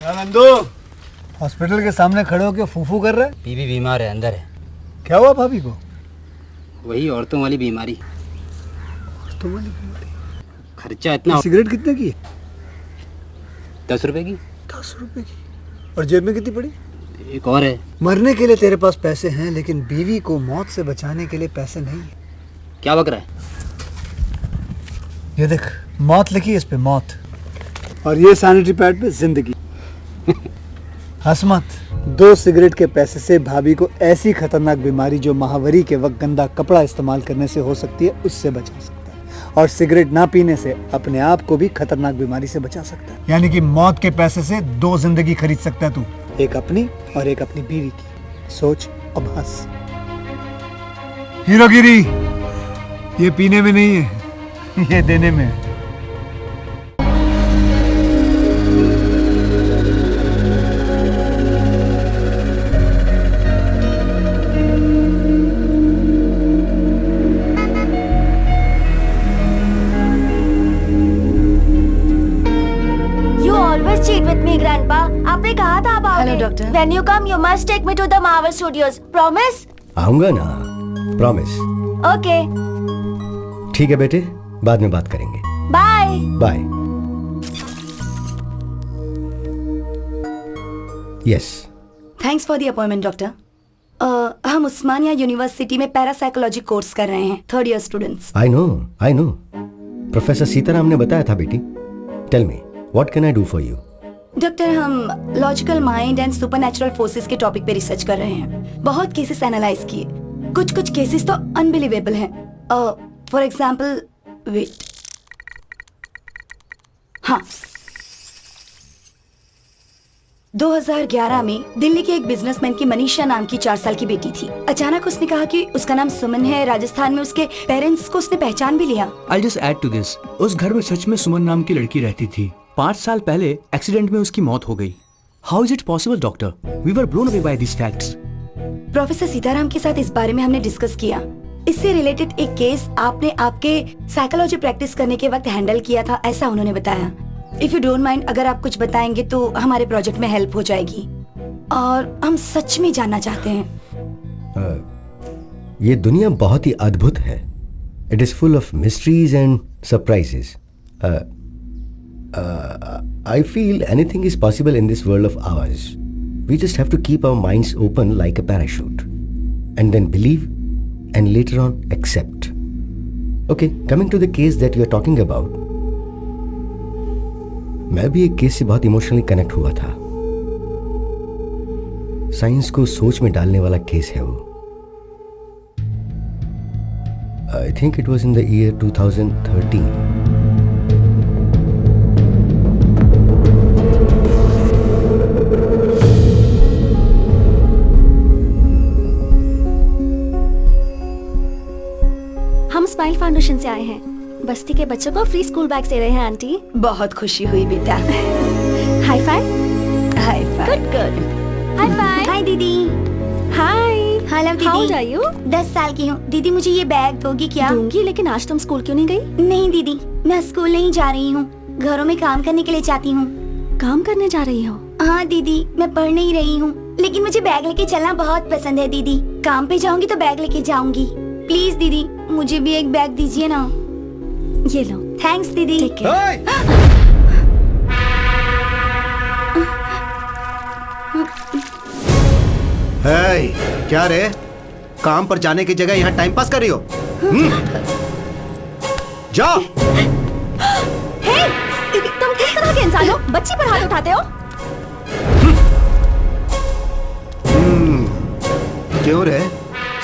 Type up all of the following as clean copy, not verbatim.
Nandu, hospital के सामने खड़े होकर फूफू कर रहा है। बीवी बीमार है, अंदर है। क्या हुआ भाभी को? वही औरतों वाली बीमारी। औरतों वाली बीमारी? खर्चा इतना। सिगरेट कितने की? 10 रुपए की। 10 रुपए की? और जेब में कितनी पड़ी? एक और है। मरने के लिए तेरे पास पैसे हैं, लेकिन बीवी को मौत से बचाने के लिए पैसे नहीं है। क्या बक रहा है? ये देख, मौत लिखी है इस पे, मौत। और ये सैनिटरी पैड पे जिंदगी। हंस मत। 2 सिगरेट के पैसे से भाभी को ऐसी खतरनाक बीमारी जो महावरी के वक्त गंदा कपड़ा इस्तेमाल करने से हो सकती है, उससे बचा सकता है। और सिगरेट ना पीने से अपने आप को भी खतरनाक बीमारी से बचा सकता है। यानी कि मौत के पैसे से 2 जिंदगी खरीद सकता है तू, एक अपनी और एक अपनी बीवी की। सोच अब हंस। हीरोगिरी ये पीने में नहीं है, ये देने में है। Cheat with me, Grandpa. आपने कहा था आप आओगे. Hello, doctor. When you come, you must take me to the Marvel Studios. Promise? आऊंगा ना, प्रॉमिस। Okay. ठीक है बेटे, बाद में बात करेंगे। Bye. Bye. Yes. Thanks for the appointment doctor. हम उस्मानिया यूनिवर्सिटी में पैरासाइकोलॉजी कोर्स कर रहे हैं, 3rd year students. I know. Professor Sitaram ने बताया था बेटी। Tell me, what can I do for you? Doctor, हम logical mind and supernatural forces के टॉपिक पे रिसर्च कर रहे हैं। बहुत केसेस एनालाइज किए, कुछ केसेस तो अनबिलीवेबल हैं। फॉर एग्जांपल, वेट, हाँ, 2011 में दिल्ली के एक बिजनेसमैन की मनीषा नाम की 4 साल की बेटी थी। अचानक उसने कहा कि उसका नाम सुमन है। राजस्थान में उसके पेरेंट्स को उसने पहचान भी लिया। I'll just add to this. उस घर में सच में सुमन नाम की लड़की रहती थी। 5 साल पहले एक्सीडेंट में उसकी मौत हो गई। How is it possible, doctor? We were blown away by these facts. Professor Sitaram के साथ इस बारे में हमने डिस्कस किया। इससे रिलेटेड एक केस आपने आपके साइकोलॉजी प्रैक्टिस करने के वक्त हैंडल किया था, ऐसा उन्होंने बताया। इफ यू डोंट माइंड, अगर आप कुछ बताएंगे तो हमारे प्रोजेक्ट में हेल्प हो जाएगी। और हम सच में जानना चाहते हैं। ये दुनिया बहुत ही अद्भुत है। It is full of mysteries and surprises. I feel anything is possible in this world of ours. We just have to keep our minds open like a parachute, and then believe, and later on accept. Okay, coming to the case that you are talking about, मैं भी एक case से बहुत emotionally connect हुआ था। Science को सोच में डालने वाला केस है वो। I think it was in the year 2013. हम स्माइल फाउंडेशन से आए हैं। बस्ती के बच्चों को फ्री स्कूल बैग दे रहे हैं आंटी। बहुत खुशी हुई बेटा। High five. High five. Good. High five. Hi दीदी। हाय। हेलो दीदी। How are you? 10 साल की हूँ। दीदी मुझे ये बैग दोगी क्या? दूंगी, लेकिन आज तुम स्कूल क्यों नहीं गई? नहीं दीदी, मैं स्कूल नहीं जा रही हूँ, घरों में काम करने के लिए जाती हूँ। काम करने जा रही हो? हाँ दीदी, मैं पढ़ नहीं रही हूँ, लेकिन मुझे बैग लेके चलना बहुत पसंद है दीदी। काम पे जाऊंगी तो बैग लेके जाऊंगी। प्लीज दीदी, मुझे भी एक बैग दीजिए ना। ये लो। थैंक्स दीदी। Take care. क्या रे, काम पर जाने की जगह यहाँ टाइम पास कर रही हो? जाओ। हे, तुम किस तरह के इंसान हो? बच्ची पर हाथ उठाते हो? क्यों रे,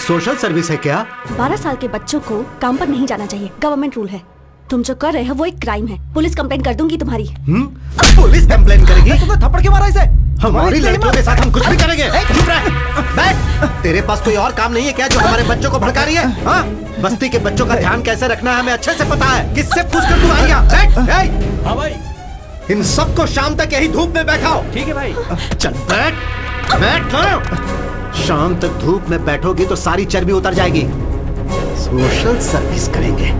सोशल सर्विस है क्या? 12 साल के बच्चों को काम पर नहीं जाना चाहिए, गवर्नमेंट रूल है। तुम जो कर रहे हो वो एक क्राइम है। पुलिस कंप्लेंट कर दूंगी तुम्हारी। पुलिस कंप्लेंट करेगी? तुमने थप्पड़ क्यों मारा इसे? हमारी लड़कियों के साथ हम कुछ भी करेंगे। चुप रह, बैठ। तेरे पास कोई और काम नहीं है क्या जो हमारे बच्चों को भड़का रही है? हाँ, बस्ती के बच्चों का ध्यान कैसे रखना है हमें अच्छे से पता है। किससे पूछकर तू आई यहाँ? बैठ। हाँ भाई। इन सबको शाम तक यही धूप में बैठाओ। ठीक है भाई। चल बैठ। शाम तक धूप में बैठोगी तो सारी चर्बी उतर जाएगी। सोशल सर्विस करेंगे।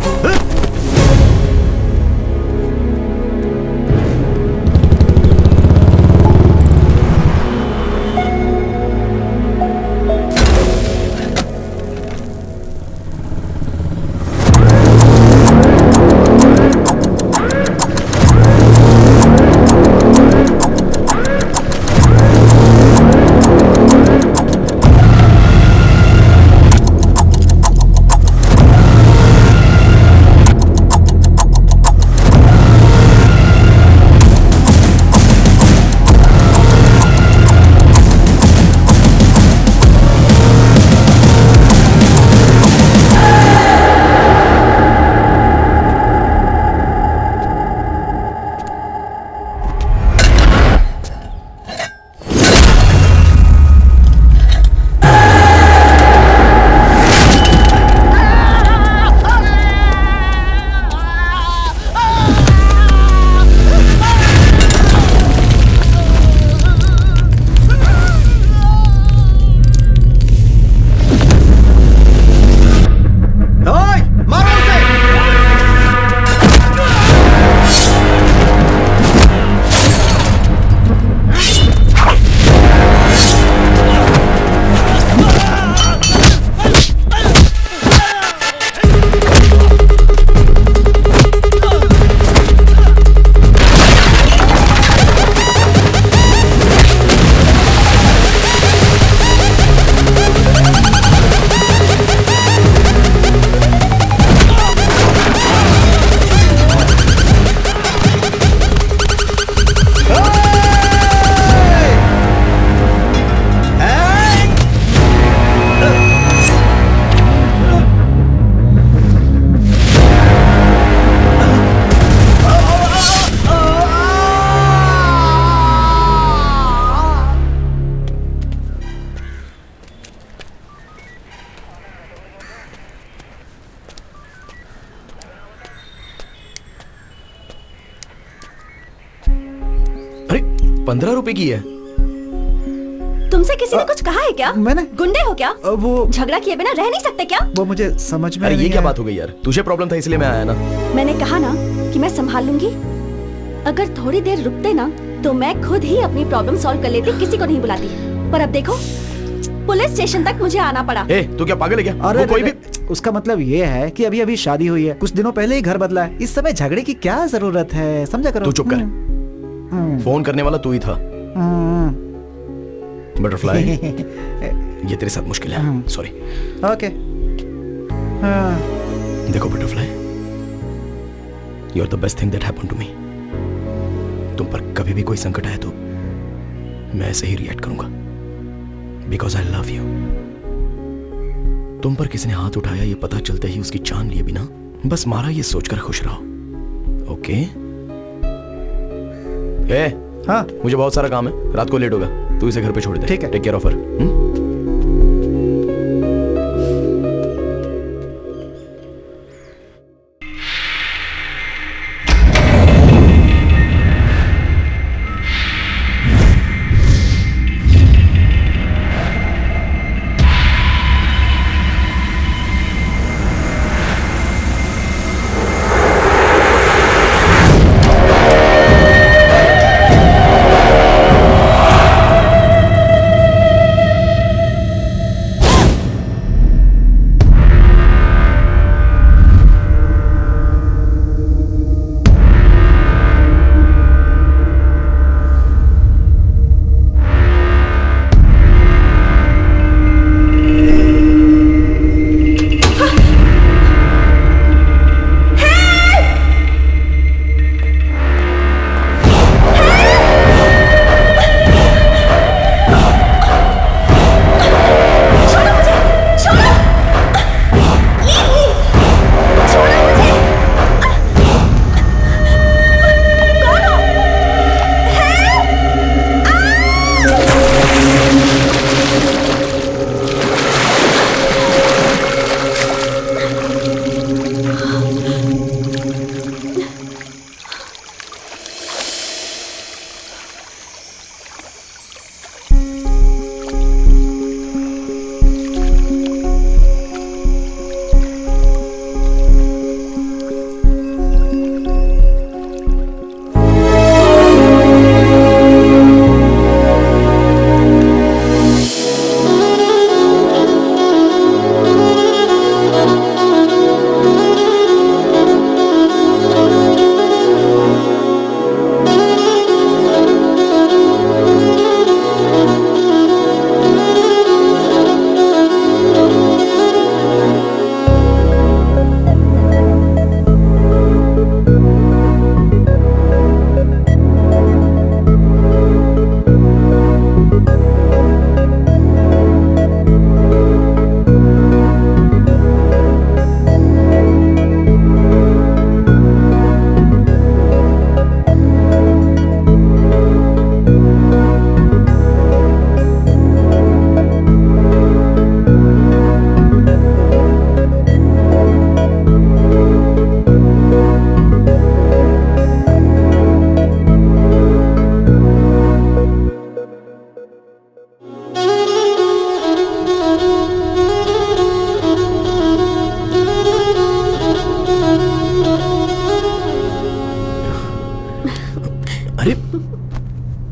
₹15 की है। तुमसे किसी ने कुछ कहा है क्या? मैंने गुंडे हो क्या? वो झगड़ा किए बिना रह नहीं सकते क्या? वो मुझे समझ में अरे ये नहीं क्या आया। बात हो गई यार, तुझे प्रॉब्लम था इसलिए मैं आया ना। मैंने कहा ना कि मैं संभाल लूंगी। अगर थोड़ी देर रुकते ना तो मैं खुद ही अपनी प्रॉब्लम सॉल्व कर लेती, किसी को नहीं बुलाती। पर अब देखो, पुलिस स्टेशन तक मुझे आना पड़ा। ए, तू क्या पागल है क्या? अरे वो कोई भी उसका मतलब ये है कि अभी अभी शादी हुई है, कुछ दिनों पहले ही घर बदला है, इस समय झगड़े की क्या जरूरत है, समझा करो। तू चुप कर। फोन करने वाला तू ही था। बटरफ्लाई, ये तेरे साथ मुश्किल है, सॉरी। ओके। देखो butterfly, you are the best thing that happened to me. तुम पर कभी भी कोई संकट आए तो मैं ऐसे ही रिएक्ट करूंगा, बिकॉज आई लव यू। तुम पर किसी ने हाथ उठाया ये पता चलते ही उसकी जान लिए बिना बस मारा, ये सोचकर खुश रहो, ओके? ए, हाँ, मुझे बहुत सारा काम है, रात को लेट होगा, तू इसे घर पे छोड़ दे। ठीक है। Take care of her.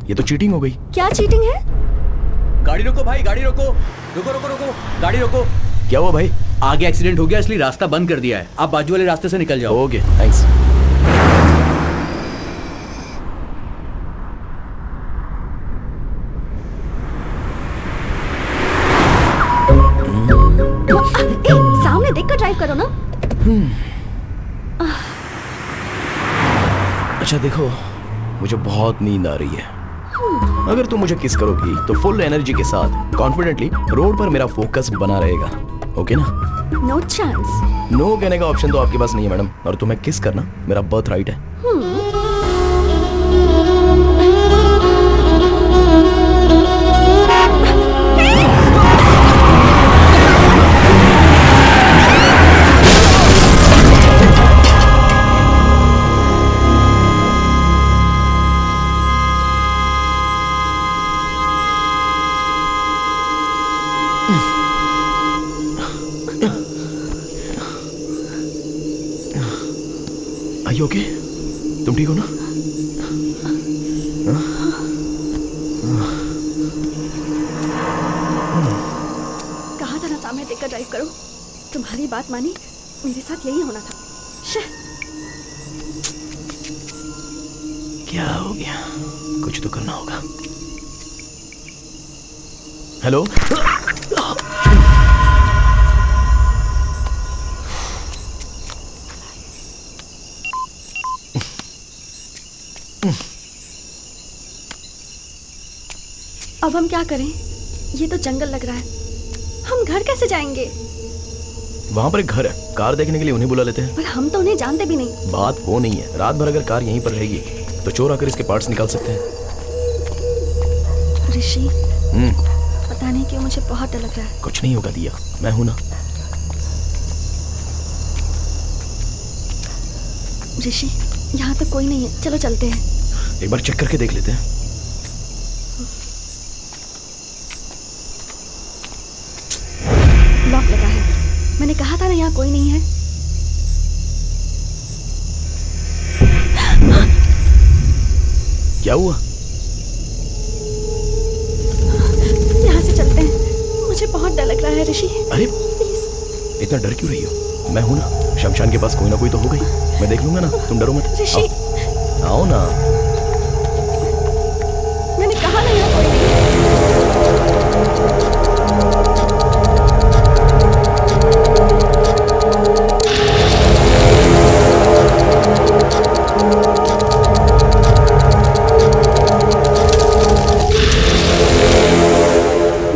ये तो चीटिंग हो गई। क्या चीटिंग है? गाड़ी रोको भाई, गाड़ी रोको, रुको रुको रुको, गाड़ी रोको। क्या हुआ भाई? आगे एक्सीडेंट हो गया इसलिए रास्ता बंद कर दिया है, आप बाजू वाले रास्ते से निकल जाओ। Okay, thanks. सामने देखकर ड्राइव करो ना। अच्छा देखो, मुझे बहुत नींद आ रही है। अगर तुम मुझे किस करोगी तो फुल एनर्जी के साथ कॉन्फिडेंटली रोड पर मेरा फोकस बना रहेगा, ओके ना? No chance. नो कहने का ऑप्शन तो आपके पास नहीं है मैडम, और तुम्हें किस करना मेरा बर्थ राइट है। ओके? तुम ठीक हो ना? कहा था ना सामने देखकर ड्राइव करो। तुम्हारी बात मानी, मेरे साथ यही होना था। क्या हो गया? कुछ तो करना होगा। हेलो? अब हम क्या करें? ये तो जंगल लग रहा है। हम घर कैसे जाएंगे? वहां पर एक घर है, कार देखने के लिए उन्हें बुला लेते हैं। पर हम तो उन्हें जानते भी नहीं। बात वो नहीं है, रात भर अगर कार यहीं पर रहेगी तो चोर आकर इसके पार्ट्स निकाल सकते हैं। ऋषि, पता नहीं क्यों मुझे बहुत डर लग रहा है। कुछ नहीं होगा दिया, मैं हूं ना। ऋषि, यहाँ तो कोई नहीं है, चलो चलते हैं। एक बार चेक करके देख लेते हैं। लॉक लगा है। मैंने कहा था ना यहाँ कोई नहीं है। क्या हुआ? यहाँ से चलते हैं, मुझे बहुत डर लग रहा है ऋषि। अरे प्लीज। इतना डर क्यों रही हो? मैं हूं ना, शमशान के पास कोई ना कोई तो होगा ही। मैं देख लूंगा ना, तुम डरो मत। ऋषि, आओ ना। मैंने कहा ना यहाँ कोई नहीं है।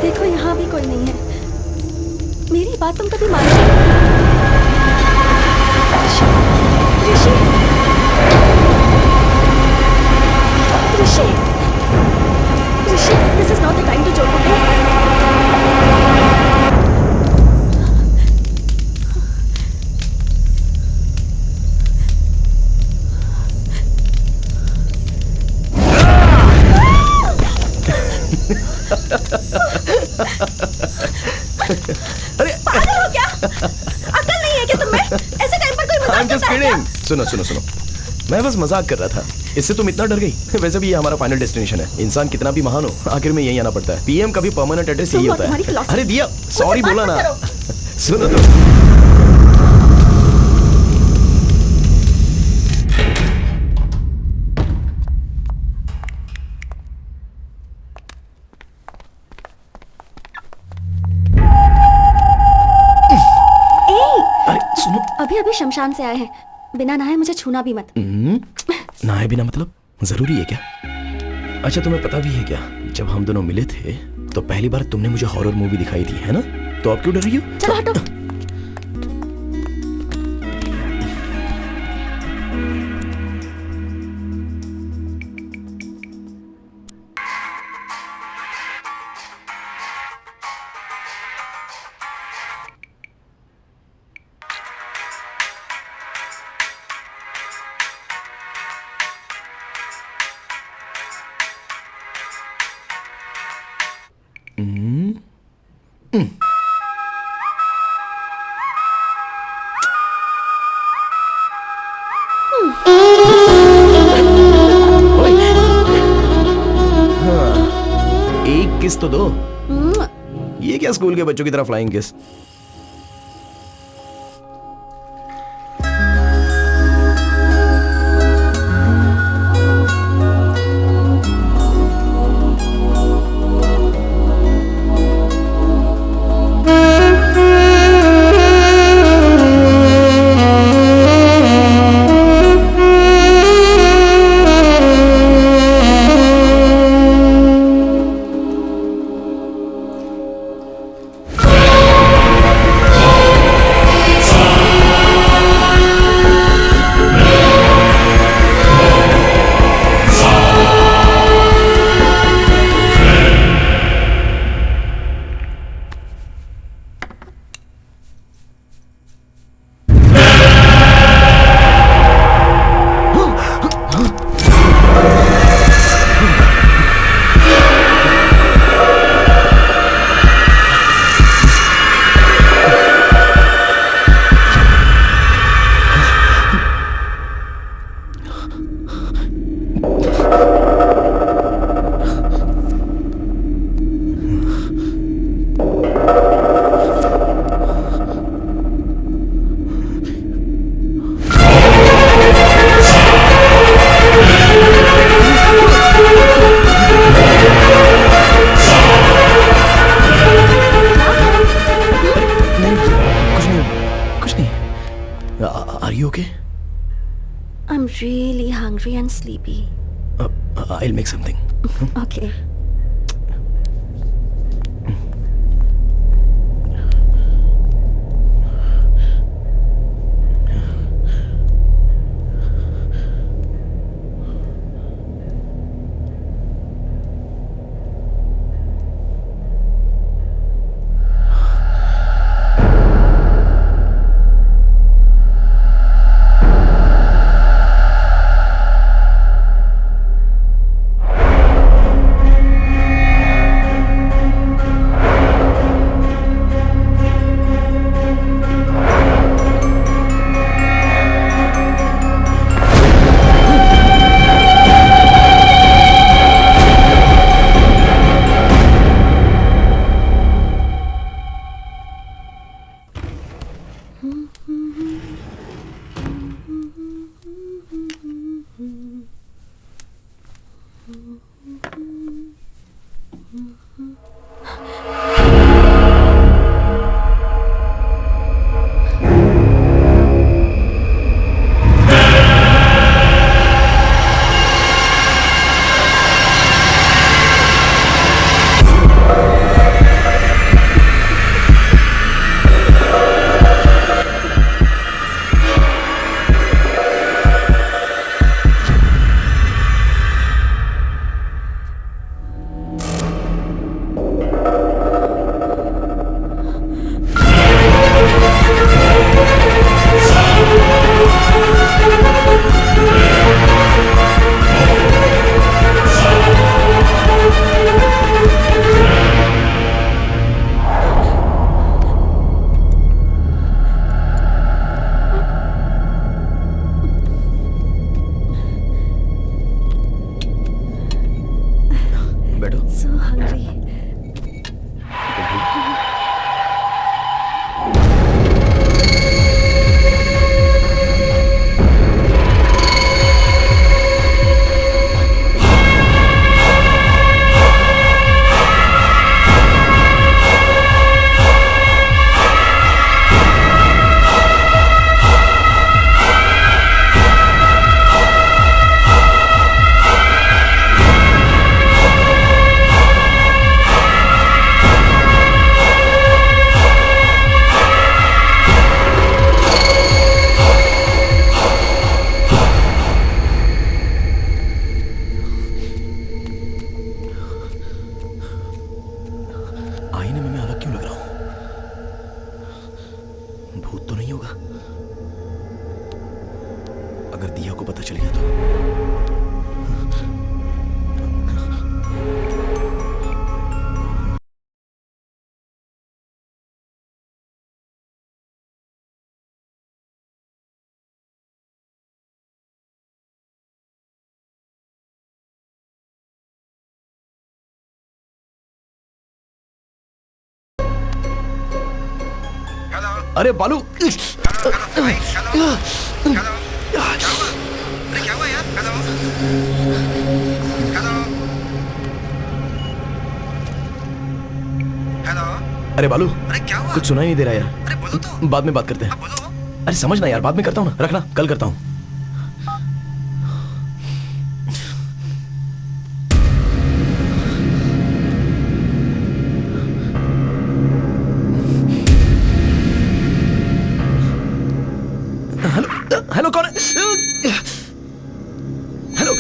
देखो यहाँ भी कोई नहीं है। मेरी बात तुम कभी मानो? ऋषि, ऋषि, ऋषि, ऋषि, this is not the time to joke, okay? अरे पागल हो क्या? अकल नहीं है क्या तुम्हें? ऐसे टाइम पर कोई मजाक I'm just करता है क्या? kidding. सुनो सुनो सुनो, मैं बस मजाक कर रहा था। इससे तुम इतना डर गई? वैसे भी ये हमारा फाइनल डेस्टिनेशन है। इंसान कितना भी महान हो, आखिर में यही आना पड़ता है। पीएम का भी परमानेंट एड्रेस यही तुम और होता तुम्हारी है। philosophy। अरे दिया, सॉरी बात बोला मत ना। करो। सुनो तो। अरे सुनो, अभी अभी शमशान से आए हैं, बिना नहाए मुझे छूना भी मत। नहाए बिना मतलब जरूरी है क्या? अच्छा तुम्हें पता भी है क्या, जब हम दोनों मिले थे तो पहली बार तुमने मुझे हॉरर मूवी दिखाई थी, है ना? तो अब क्यों डर रही हो? चलो हटो। एक किस तो दो। ये क्या स्कूल के बच्चों की तरह flying kiss? I'll make something. Okay. So hungry. आईने में मैं अलग क्यों लग रहा हूं? भूत तो नहीं होगा? अगर दिया को पता चल गया तो अरे बालू अरे क्या हुआ यार? हेलो अरे बालू अरे क्या हुआ? कुछ सुनाई नहीं दे रहा यार। अरे बोलो तो। बाद में बात करते हैं। बोलो। अरे समझना यार, बाद में करता हूँ ना, रखना, कल करता हूँ। हेलो हेलो, कौन है? हेलो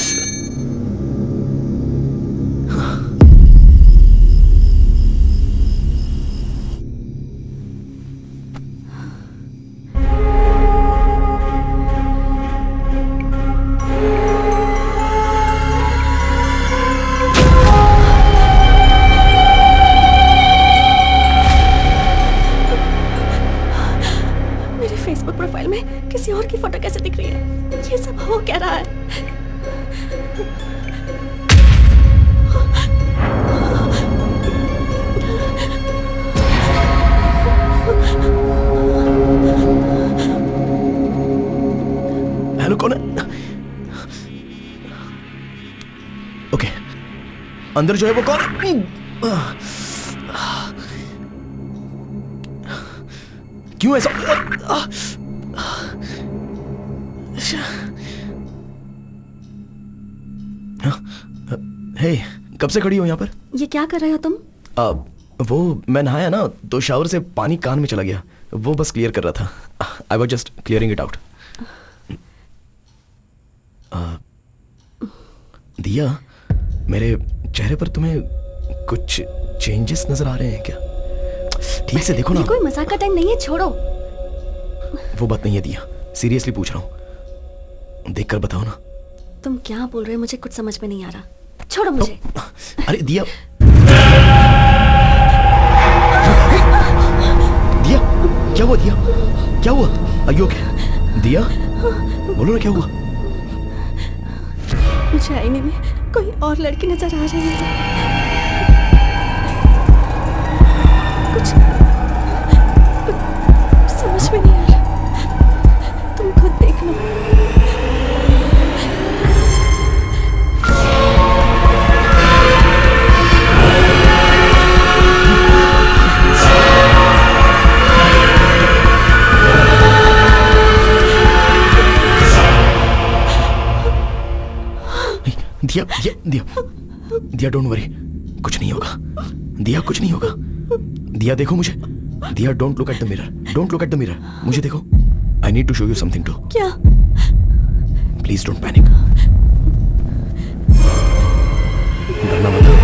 मेरे फेसबुक प्रोफाइल में किसी और की फोटो कैसे दिख रही है? ये सब हो क्या रहा है? हेलो, कौन है? ओके, अंदर जो है वो कौन है? क्यों ऐसा? हे, कब से खड़ी हो यहाँ पर? ये क्या कर रहे हो तुम? वो मैं नहाया ना तो शावर से पानी कान में चला गया, वो बस क्लियर कर रहा था। I was just clearing it out. दिया, मेरे चेहरे पर तुम्हें कुछ चेंजेस नजर आ रहे हैं क्या? ठीक से देखो ना। ये कोई मजाक का टाइम नहीं है, छोड़ो। वो बात नहीं है दिया, सीरियसली पूछ रहा हूँ, देखकर बताओ ना। तुम क्या बोल रहे हो, मुझे कुछ समझ में नहीं आ रहा। छोड़ो मुझे। अरे दिया, दिया क्या हुआ? दिया क्या हुआ? Are you okay? दिया बोलो ना क्या हुआ? मुझे आईने में कोई और लड़की नजर आ रही है। कुछ समझ में नहीं आ रहा, तुम खुद देख लो। दिया दिया दिया दिया, डोंट वरी, कुछ नहीं होगा। दिया कुछ नहीं होगा। दिया देखो मुझे। Diya don't look at the mirror, don't look at the mirror, मुझे देखो। I need to show you something too. क्या? प्लीज डोंट पैनिक, डरना मत।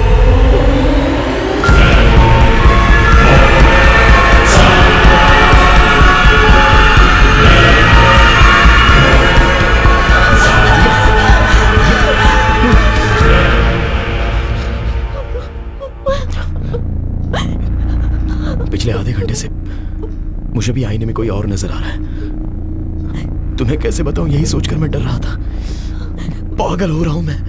पिछले आधे घंटे से मुझे भी आईने में कोई और नजर आ रहा है। तुम्हें कैसे बताऊं, यही सोचकर मैं डर रहा था। पागल हो रहा हूं मैं।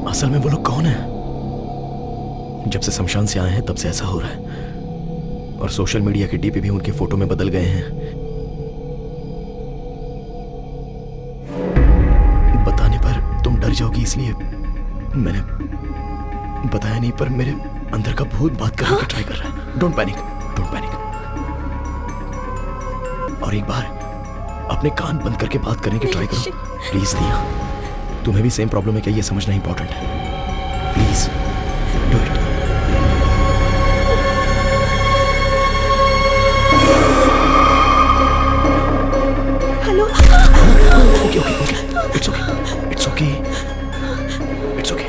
असल में वो लोग कौन है? जब से शमशान से आए हैं तब से ऐसा हो रहा है, और सोशल मीडिया के डीपी भी उनके फोटो में बदल गए हैं। बताने पर तुम डर जाओगी इसलिए मैंने बताया नहीं, पर मेरे अंदर का भूत बात करने का ट्राई कर रहा है। Don't panic, don't panic. और एक बार अपने कान बंद करके बात करने की ट्राई करो प्लीज। दिया, तुम्हें भी सेम प्रॉब्लम है क्या, ये समझना इंपॉर्टेंट है। Please do it. Hello. Okay okay okay, it's okay, it's okay, it's okay.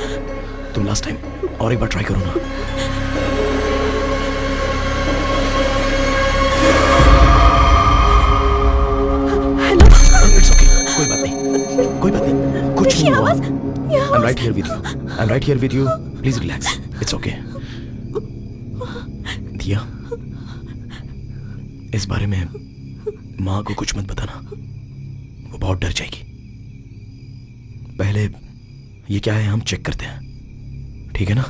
तुम लास्ट टाइम और एक बार ट्राई करो ना। इट्स ओके, कोई बात नहीं, कोई बात नहीं, कुछ नहीं हुआ। I'm right here with you. I'm right here with you. Please relax. It's okay. दिया, इस बारे में माँ को कुछ मत बताना, वो बहुत डर जाएगी। पहले ये क्या है हम चेक करते हैं, ठीक है ना?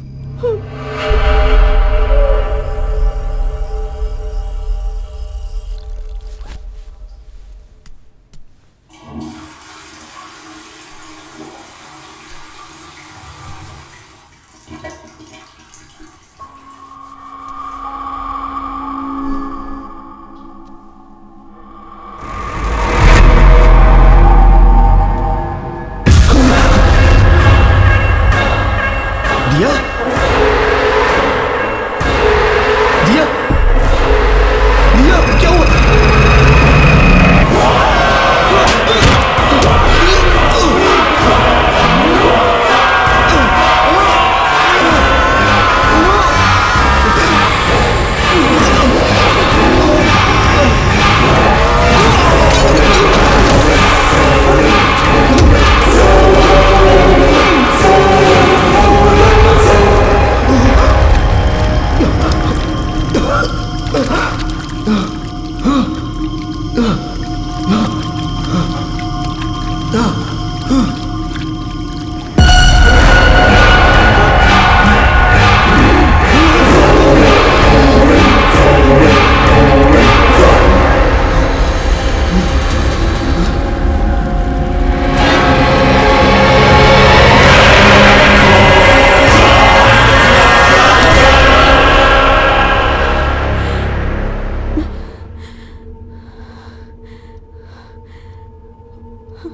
हम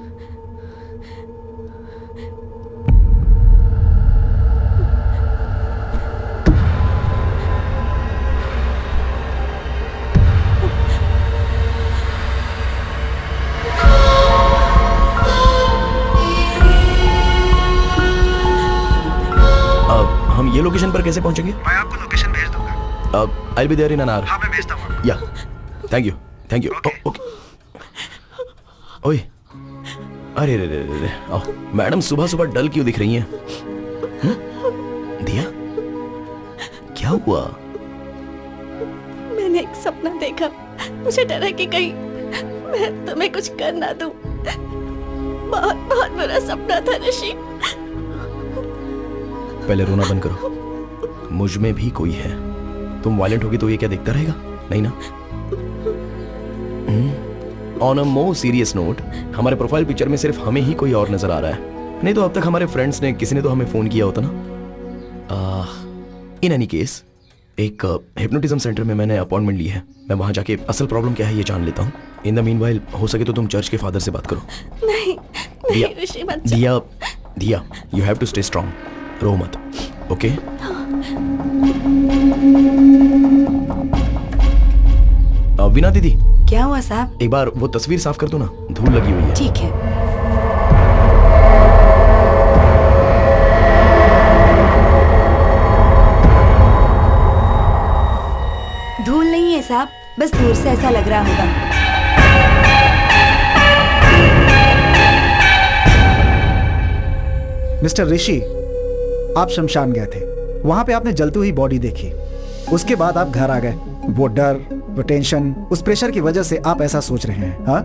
ये लोकेशन पर कैसे पहुंचेंगे? मैं आपको लोकेशन भेज दूंगा। I'll be there in an hour. हाँ, मैं भेजता हूँ। Yeah. Thank you. Okay. ओए, अरे रे रे रे, आओ। मैडम सुबह सुबह डल क्यों दिख रही हैं? दिया, क्या हुआ? मैंने एक सपना देखा। मुझे डर है कि कहीं मैं तुम्हें कुछ कर ना दूं। बहुत बहुत बुरा सपना था ऋषि। पहले रोना बंद करो। मुझ में भी कोई है। तुम वायलेंट होगी तो ये क्या देखता रहेगा? नहीं ना? On a more serious note, हमारे प्रोफाइल पिक्चर में सिर्फ हमें ही कोई और नजर आ रहा है। नहीं तो अब तक हमारे फ्रेंड्स ने किसी ने तो हमें फोन किया होता ना। इन एनी केस, एक हिप्नोटिज्म सेंटर में मैंने अपॉइंटमेंट ली है। मैं वहां जाके असल प्रॉब्लम क्या है ये जान लेता हूँ। इन द मीनवाइल हो सके तो तुम चर्च के फादर से बात करो। नहीं ऋषि मत जा। Diya, you have to stay strong. रो मत, ओके? वीना दीदी, क्या हुआ साहब? एक बार वो तस्वीर साफ कर दो ना, धूल लगी हुई है। ठीक है। धूल नहीं है साहब, बस दूर से ऐसा लग रहा होगा। मिस्टर ऋषि, आप शमशान गए थे। वहां पे आपने जलती हुई बॉडी देखी। उसके बाद आप घर आ गए। वो डर, वो टेंशन, उस प्रेशर की वजह से आप ऐसा सोच रहे हैं। हाँ,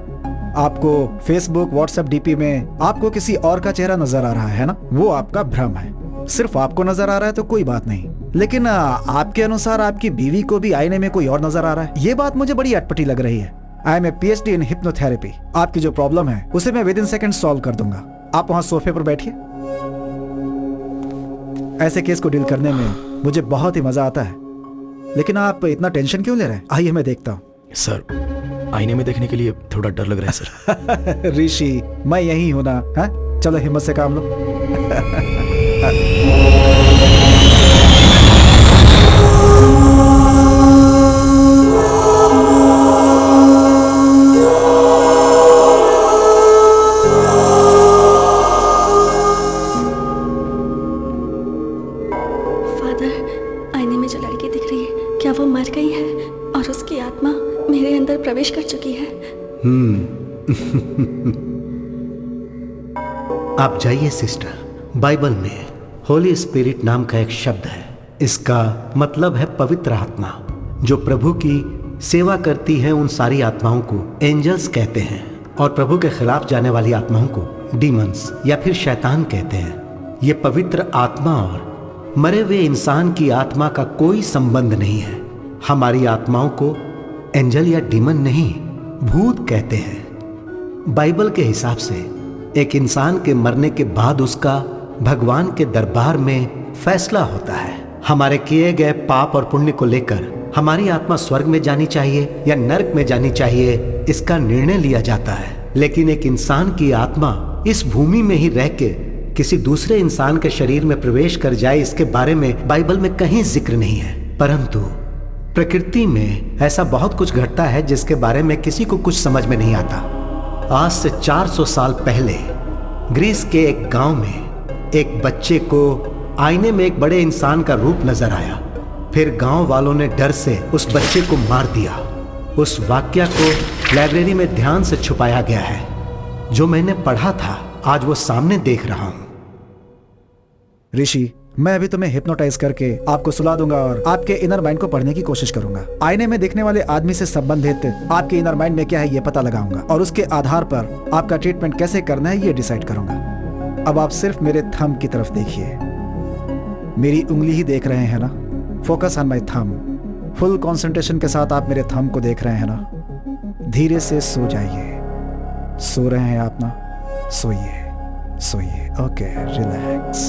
आपको फेसबुक, व्हाट्सएप डीपी में आपको किसी और का चेहरा नजर आ रहा है ना? वो आपका भ्रम है। सिर्फ आपको नजर आ रहा है तो कोई बात नहीं, लेकिन आपके अनुसार आपकी बीवी को भी आईने में कोई और नजर आ रहा है। ये बात मुझे बड़ी अटपटी लग रही है। I am a PhD in hypnotherapy. आपकी जो प्रॉब्लम है उसे मैं विदिन सेकंड सॉल्व कर दूंगा। आप वहां सोफे पर बैठिए। ऐसे केस को डील करने में मुझे बहुत ही मजा आता है, लेकिन आप इतना टेंशन क्यों ले रहे हैं? आइए मैं देखता हूँ। सर, आईने में देखने के लिए थोड़ा डर लग रहा है सर। ऋषि, मैं यही हूं ना। हाँ, चलो हिम्मत से काम लो। प्रवेश कर चुकी है। आप जाइए सिस्टर। बाइबल में होली स्पिरिट नाम का एक शब्द है। इसका मतलब है पवित्र आत्मा। जो प्रभु की सेवा करती है उन सारी आत्माओं को एंजल्स कहते हैं, और प्रभु के खिलाफ जाने वाली आत्माओं को डीमंस या फिर शैतान कहते हैं। ये पवित्र आत्मा और मरे हुए इंसान की आत्मा का कोई संबंध नहीं है। हमारी आत्माओं को एंजल या डीमन नहीं, भूत कहते हैं। बाइबल के हिसाब से एक इंसान के मरने के बाद उसका भगवान के दरबार में फैसला होता है। हमारे किए गए पाप और पुण्य को लेकर हमारी आत्मा स्वर्ग में जानी चाहिए या नरक में जानी चाहिए, इसका निर्णय लिया जाता है। लेकिन एक इंसान की आत्मा इस भूमि में ही रह के किसी दूसरे इंसान के शरीर में प्रवेश कर जाए, इसके बारे में बाइबल में कहीं जिक्र नहीं है। परंतु प्रकृति में ऐसा बहुत कुछ घटता है जिसके बारे में किसी को कुछ समझ में नहीं आता। आज से 400 साल पहले ग्रीस के एक गांव में एक बच्चे को आईने में एक बड़े इंसान का रूप नजर आया। फिर गांव वालों ने डर से उस बच्चे को मार दिया। उस वाक्या को लाइब्रेरी में ध्यान से छुपाया गया है। जो मैंने पढ़ा था आज वो सामने देख रहा हूं। ऋषि, मैं अभी तुम्हें हिप्नोटाइज करके आपको सुला दूंगा और आपके इनर माइंड को पढ़ने की कोशिश करूंगा। आईने में देखने वाले आदमी से संबंधित आपके इनर माइंड में क्या है ये पता लगाऊंगा, और उसके आधार पर आपका ट्रीटमेंट कैसे करना है ये डिसाइड करूंगा। अब आप सिर्फ मेरे थंब की तरफ देखिए। मेरी उंगली ही देख रहे हैं ना? Focus on my thumb. Full concentration के साथ आप मेरे थंब को देख रहे हैं ना? धीरे से सो जाइए। सो रहे हैं आप ना? सोइए सोइए। Okay, relax.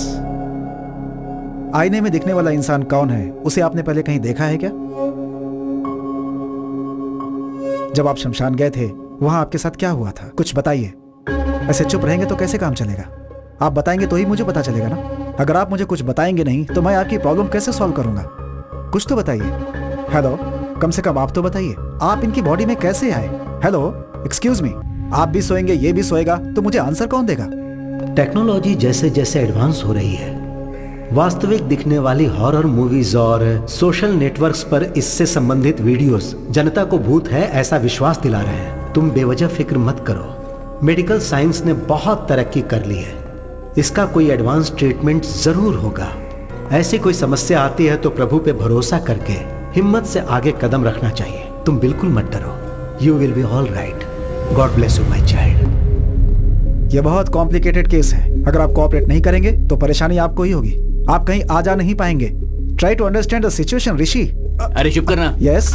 आईने में दिखने वाला इंसान कौन है, उसे आपने पहले कहीं देखा है क्या? जब आप शमशान गए थे वहां आपके साथ क्या हुआ था, कुछ बताइए। ऐसे चुप रहेंगे तो कैसे काम चलेगा? आप बताएंगे तो ही मुझे पता चलेगा ना। अगर आप मुझे कुछ बताएंगे नहीं तो मैं आपकी प्रॉब्लम कैसे सॉल्व करूंगा? कुछ तो बताइए। हेलो, कम से कम आप तो बताइए, आप इनकी बॉडी में कैसे आए? हेलो, एक्सक्यूज मी, आप भी सोएंगे, ये भी सोएगा, तो मुझे आंसर कौन देगा? टेक्नोलॉजी जैसे जैसे एडवांस हो रही है, वास्तविक दिखने वाली हॉरर मूवीज और सोशल नेटवर्क्स पर इससे संबंधित वीडियोस जनता को भूत है ऐसा विश्वास दिला रहे हैं। तुम बेवजह फिक्र मत करो, मेडिकल साइंस ने बहुत तरक्की कर ली है, इसका कोई एडवांस ट्रीटमेंट जरूर होगा। ऐसी कोई समस्या आती है तो प्रभु पे भरोसा करके हिम्मत से आगे कदम रखना चाहिए। तुम बिल्कुल मत डरो, you will be all right. God bless you my child. यह बहुत कॉम्प्लिकेटेड केस है, अगर आप कोऑपरेट नहीं करेंगे तो परेशानी आपको ही होगी, आप कहीं आ जा नहीं पाएंगे। Try to understand the situation Rishi. अरे चुप करना। यस।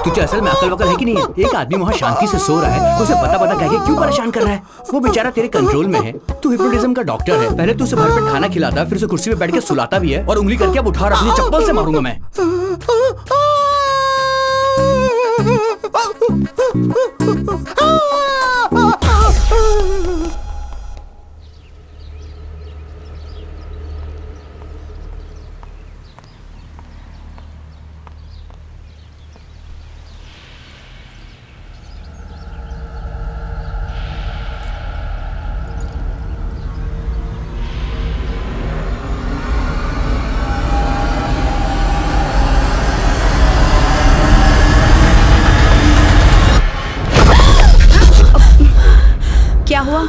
तुझे असल में अकल वकल है कि नहीं है? एक आदमी वहाँ शांति से सो रहा है, उसे पता कह के क्यों परेशान कर रहा है? वो बेचारा तेरे कंट्रोल में है, तू हिप्नोटिज्म का डॉक्टर है। पहले तू उसे भरपेट खाना खिलाता, फिर उसे कुर्सी पे बैठ के सुलाता भी है, और उंगली करके अब उठा रहा, चप्पल से मारूंगा मैं। क्या हुआ?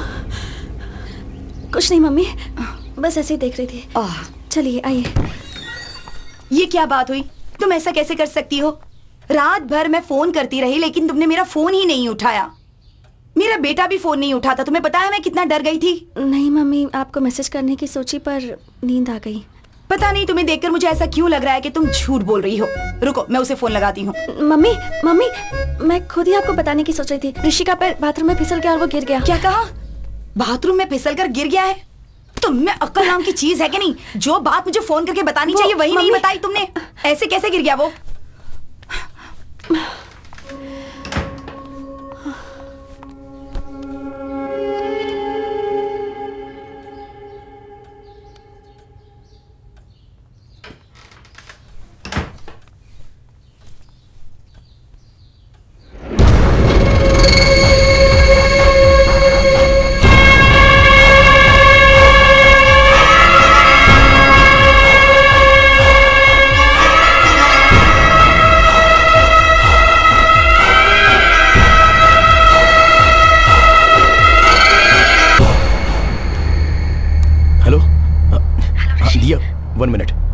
कुछ नहीं मम्मी, बस ऐसे ही देख रही थी। चलिए आइए। ये क्या बात हुई? तुम ऐसा कैसे कर सकती हो? रात भर मैं फोन करती रही लेकिन तुमने मेरा फोन ही नहीं उठाया। मेरा बेटा भी फोन नहीं उठाता। तुम्हें पता है मैं कितना डर गई थी? नहीं मम्मी, आपको मैसेज करने की सोची पर नींद आ गई। पता नहीं तुम्हें देखकर मुझे ऐसा क्यों लग रहा है कि तुम झूठ बोल रही हो। रुको, मैं उसे फोन लगाती हूँ। मम्मी मम्मी, मैं खुद ही आपको बताने की सोच रही थी। ऋषि का पैर बाथरूम में फिसल गया और वो गिर गया। क्या कहा? बाथरूम में फिसलकर गिर गया है? तुम में अक्ल नाम की चीज है कि नहीं? जो बात मुझे फोन करके बतानी चाहिए वही नहीं बताई तुमने। ऐसे कैसे गिर गया वो?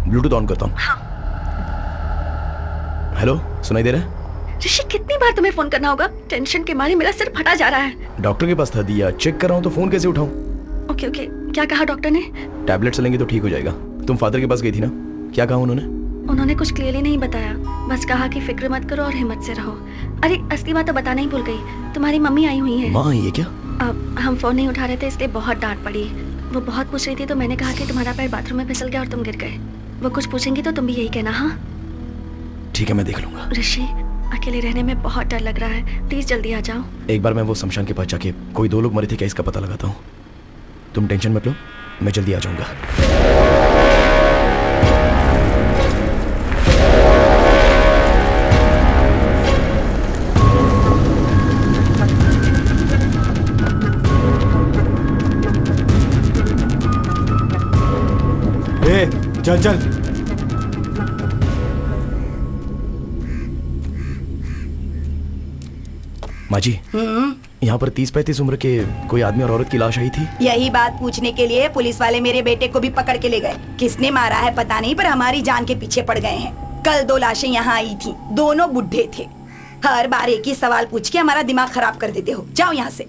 ब्लूटूथ ऑन करता हूँ। हेलो, सुनाई दे रहा है? ऋषि, कितनी बार तुम्हें फोन करना होगा? टेंशन के मारे मेरा सिर फटा जा रहा है। डॉक्टर के पास था दिया, चेक कर रहा हूँ तो फोन कैसे उठाऊं? ओके, क्या कहा डॉक्टर ने? टैबलेट्स लेंगे तो ठीक हो जाएगा। तुम फादर के पास गई थी ना, क्या कहा उन्होंने? उन्होंने कुछ क्लियरली नहीं बताया, बस कहा कि फिक्र मत करो और हिम्मत से रहो। अरे असली बात तो बताना ही भूल गई, तुम्हारी मम्मी आई हुई है। माँ आई है क्या? हम फोन नहीं उठा रहे थे इसलिए बहुत डांट पड़ी। वो बहुत पूछ रही थी तो मैंने कहा कि तुम्हारा पैर बाथरूम में फिसल गया और तुम गिर गए। वो कुछ पूछेंगी तो तुम भी यही कहना। हाँ ठीक है, मैं देख लूंगा। ऋषि, अकेले रहने में बहुत डर लग रहा है, प्लीज जल्दी आ जाओ। एक बार मैं वो शमशान के पास जाके कोई 2 लोग मरे थे क्या इसका पता लगाता हूँ। तुम टेंशन मत लो, मैं जल्दी आ जाऊंगा। चल चल। माँ जी, यहाँ पर 30-35 उम्र के कोई आदमी और औरत की लाश आई थी। यही बात पूछने के लिए पुलिस वाले मेरे बेटे को भी पकड़ के ले गए। किसने मारा है पता नहीं, पर हमारी जान के पीछे पड़ गए हैं। कल 2 लाशें यहाँ आई थी, दोनों बुढ़े थे। हर बार एक ही सवाल पूछ के हमारा दिमाग खराब कर देते हो। जाओ यहाँ से।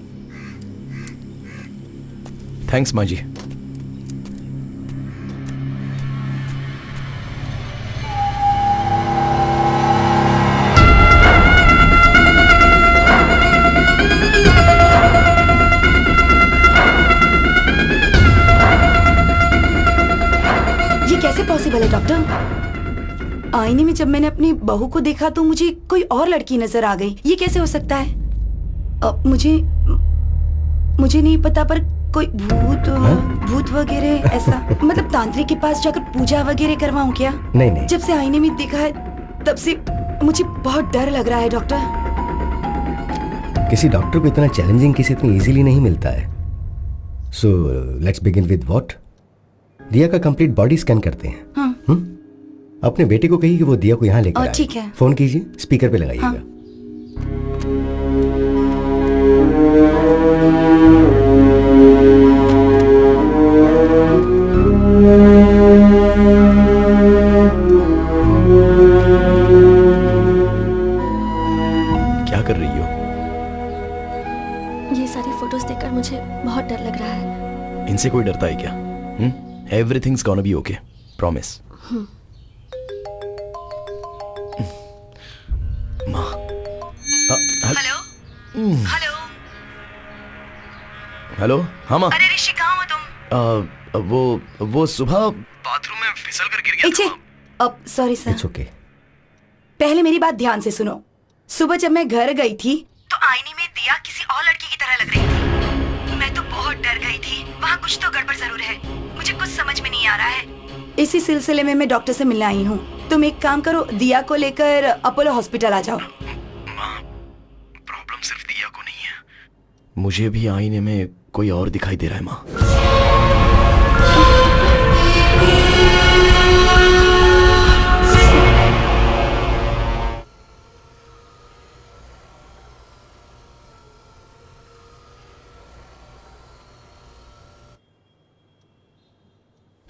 थैंक्स माँ जी। पॉसिबल है डॉक्टर? आईने में जब मैंने अपनी बहू को देखा तो मुझे कोई और लड़की नजर आ गई। ये कैसे हो सकता है? मुझे नहीं पता, पर कोई भूत वगैरह ऐसा मतलब तांत्रिक के पास जाकर पूजा वगैरह करवाऊं क्या? नहीं। जब से आईने में देखा है तब से मुझे बहुत डर लग रहा है डॉक्टर। किसी डॉक्टर को इतना चैलेंजिंग केस इतनी इजीली नहीं मिलता है। So let's begin with what? दिया का कंप्लीट बॉडी स्कैन करते हैं। हाँ। अपने बेटे को कहिए कि वो दिया को यहाँ लेकर आए। ठीक है। फोन कीजिए, स्पीकर पे लगाइएगा। हाँ। क्या कर रही हो? ये सारी फोटोज देखकर मुझे बहुत डर लग रहा है। इनसे कोई डरता है क्या? Everything's gonna be okay, promise. माँ। हेलो। हेलो। हेलो। हाँ माँ। अरे ऋषि, कहाँ हो तुम? वो सुबह बाथरूम में फिसल कर गिर गया था। Sorry sir. It's okay. पहले मेरी बात ध्यान से सुनो। सुबह जब मैं घर गई थी तो आईने में दिया किसी और लड़की की तरह लग रही थी। मैं तो बहुत डर गई थी। वहाँ कुछ तो गड़बड़ जरूर है, मुझे कुछ समझ में नहीं आ रहा है। इसी सिलसिले में मैं डॉक्टर से मिलने आई हूँ। तुम एक काम करो, दिया को लेकर अपोलो हॉस्पिटल आ जाओ। प्रॉब्लम सिर्फ दिया को नहीं है, मुझे भी आईने में कोई और दिखाई दे रहा है माँ।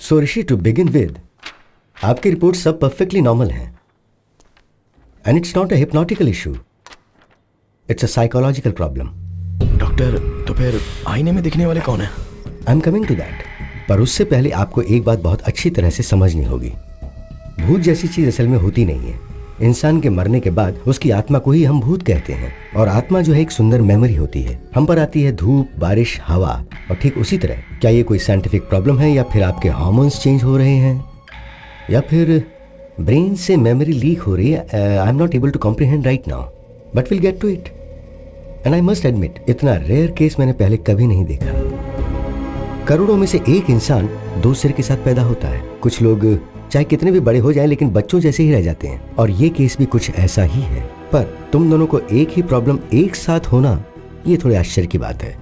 So Rishi, to begin with, आपकी रिपोर्ट सब परफेक्टली नॉर्मल हैं and it's not a hypnotical issue, it's a psychological problem. Doctor, तो फिर आईने में दिखने वाले कौन है? I am coming to that, पर उससे पहले आपको एक बात बहुत अच्छी तरह से समझनी होगी। भूत जैसी चीज असल में होती नहीं है। इंसान के मरने के बाद उसकी आत्मा को ही हम भूत कहते हैं, और आत्मा जो है एक सुंदर मेमोरी होती है। हम पर आती है धूप, बारिश, हवा, और ठीक उसी तरह क्या ये कोई साइंटिफिक प्रॉब्लम है, या फिर आपके हार्मोन्स चेंज हो रहे हैं, या फिर ब्रेन से मेमोरी लीक हो रही है? I am not able to comprehend right now, but will get to it. And I must admit, इतना रेयर केस मैंने पहले कभी नहीं देखा। करोड़ों में से एक इंसान दो सिर के साथ पैदा होता है। कुछ लोग चाहे कितने भी बड़े हो जाएं लेकिन बच्चों जैसे ही रह जाते हैं, और ये केस भी कुछ ऐसा ही है। पर तुम दोनों को एक ही प्रॉब्लम एक साथ होना, ये थोड़े आश्चर्य की बात है।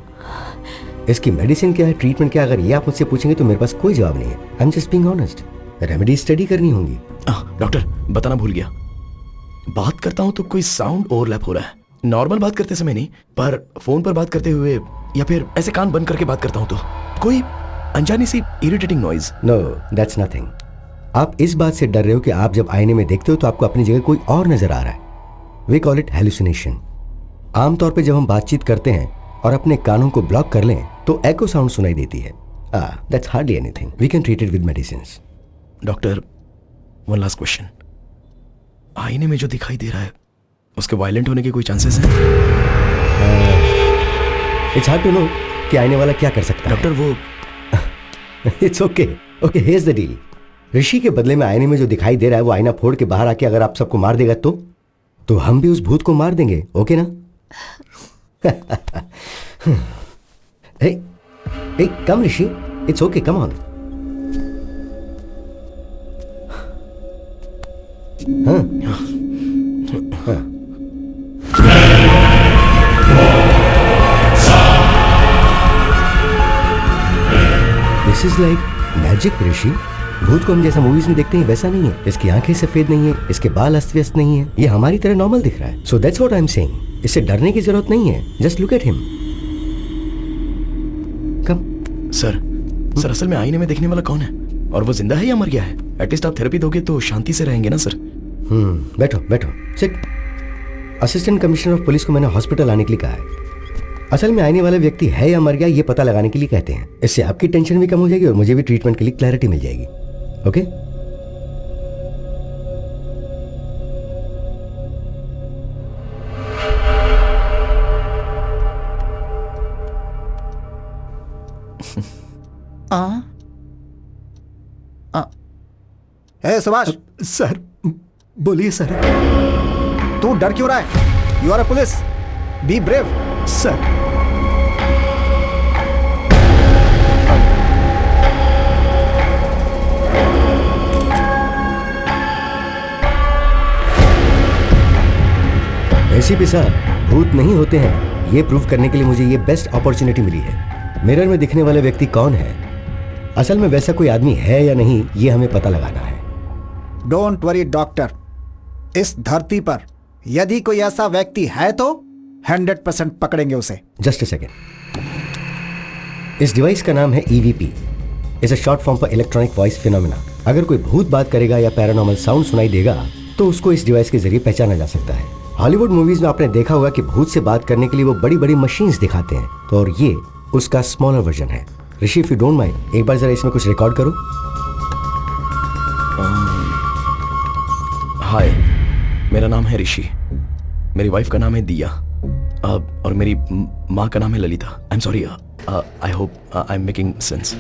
इसकी मेडिसिन क्या है, ट्रीटमेंट क्या है, अगर ये आप मुझसे पूछेंगे तो मेरे पास कोई जवाब नहीं है। I am just being honest. Remedy study करनी होंगी। डॉक्टर, बताना भूल गया, बात करता हूँ तो कोई साउंड ओवरलैप हो रहा है। नॉर्मल बात करते समय नहीं, पर फोन पर बात करते हुए या फिर ऐसे कान बंद करके बात करता हूँ तो कोई अनजानी सी irritating noise. No, that's nothing. आप इस बात से डर रहे हो कि आप जब आईने में देखते हो तो आपको अपनी जगह कोई और नजर आ रहा है। We call it hallucination. आमतौर पे जब हम बातचीत करते हैं और अपने कानों को ब्लॉक कर लें तो एको साउंड सुनाई देती है। That's hardly anything, we can treat it with medicines. Doctor, one last question, आईने में जो दिखाई दे रहा है उसके वायलेंट होने के कोई चांसेस हैं? इट्स हार्ड टू नो कि आईने वाला क्या कर सकता है। डॉक्टर, वो it's okay, okay, here's the deal. Rishi के बदले में आईने में जो दिखाई दे रहा है वो आईना फोड़ के बाहर आके अगर आप सबको मार देगा तो हम भी उस भूत को मार देंगे, ओके ना? hey, come Rishi, it's okay, come on. हाँ. This is like magic, ऋषि। भूत को हम जैसा मूवीज में देखते हैं वैसा नहीं है। इसकी आंखें सफेद नहीं है, इसके बाल अस्त व्यस्त नहीं है, ये हमारी तरह नॉर्मल दिख रहा है। So that's what I am saying. इससे डरने की जरूरत नहीं है, just look at him. Come. Sir, असल में आईने में देखने वाला कौन है, और वो जिंदा है या मर गया है? एटलीस्ट आप थेरेपी दोगे तो शांति से रहेंगे ना सर। बैठो बैठो, sit. Assistant commissioner of police को मैंने हॉस्पिटल आने के लिए कहा है। असल में आने वाला व्यक्ति है या मर गया ये पता लगाने के लिए कहते हैं। इससे आपकी टेंशन भी कम हो जाएगी और मुझे भी ट्रीटमेंट के लिए क्लैरिटी मिल जाएगी। ओके? सुभाष। सर, बोलिए सर। तू डर क्यों रहा है? You are a police, be brave. Sir ACP साहब, भूत नहीं होते हैं, ये प्रूव करने के लिए मुझे ये बेस्ट अपॉर्चुनिटी मिली है। मिरर में दिखने वाले व्यक्ति कौन है, असल में वैसा कोई आदमी है या नहीं, ये हमें पता लगाना है। डोंट वरी डॉक्टर, इस धरती पर यदि कोई ऐसा व्यक्ति है तो 100% पकड़ेंगे उसे। जस्ट अ सेकेंड, इस डिवाइस का नाम है EVP, is a short form for electronic voice phenomena. अगर कोई भूत बात करेगा या पैरानॉर्मल साउंड सुनाई देगा तो उसको इस डिवाइस के जरिए पहचाना जा सकता है। हॉलीवुड मूवीज में आपने देखा होगा कि भूत से बात करने के लिए वो बड़ी बड़ी मशीन्स दिखाते हैं, तो और ये उसका स्मॉलर वर्जन है। ऋषि, इफ यू डोंट माइंड, एक बार जरा इसमें कुछ रिकॉर्ड करो। हाय, मेरा नाम है ऋषि, मेरी वाइफ का नाम है दिया, और मेरी माँ का नाम है Lalita. I am sorry, I hope I am making sense.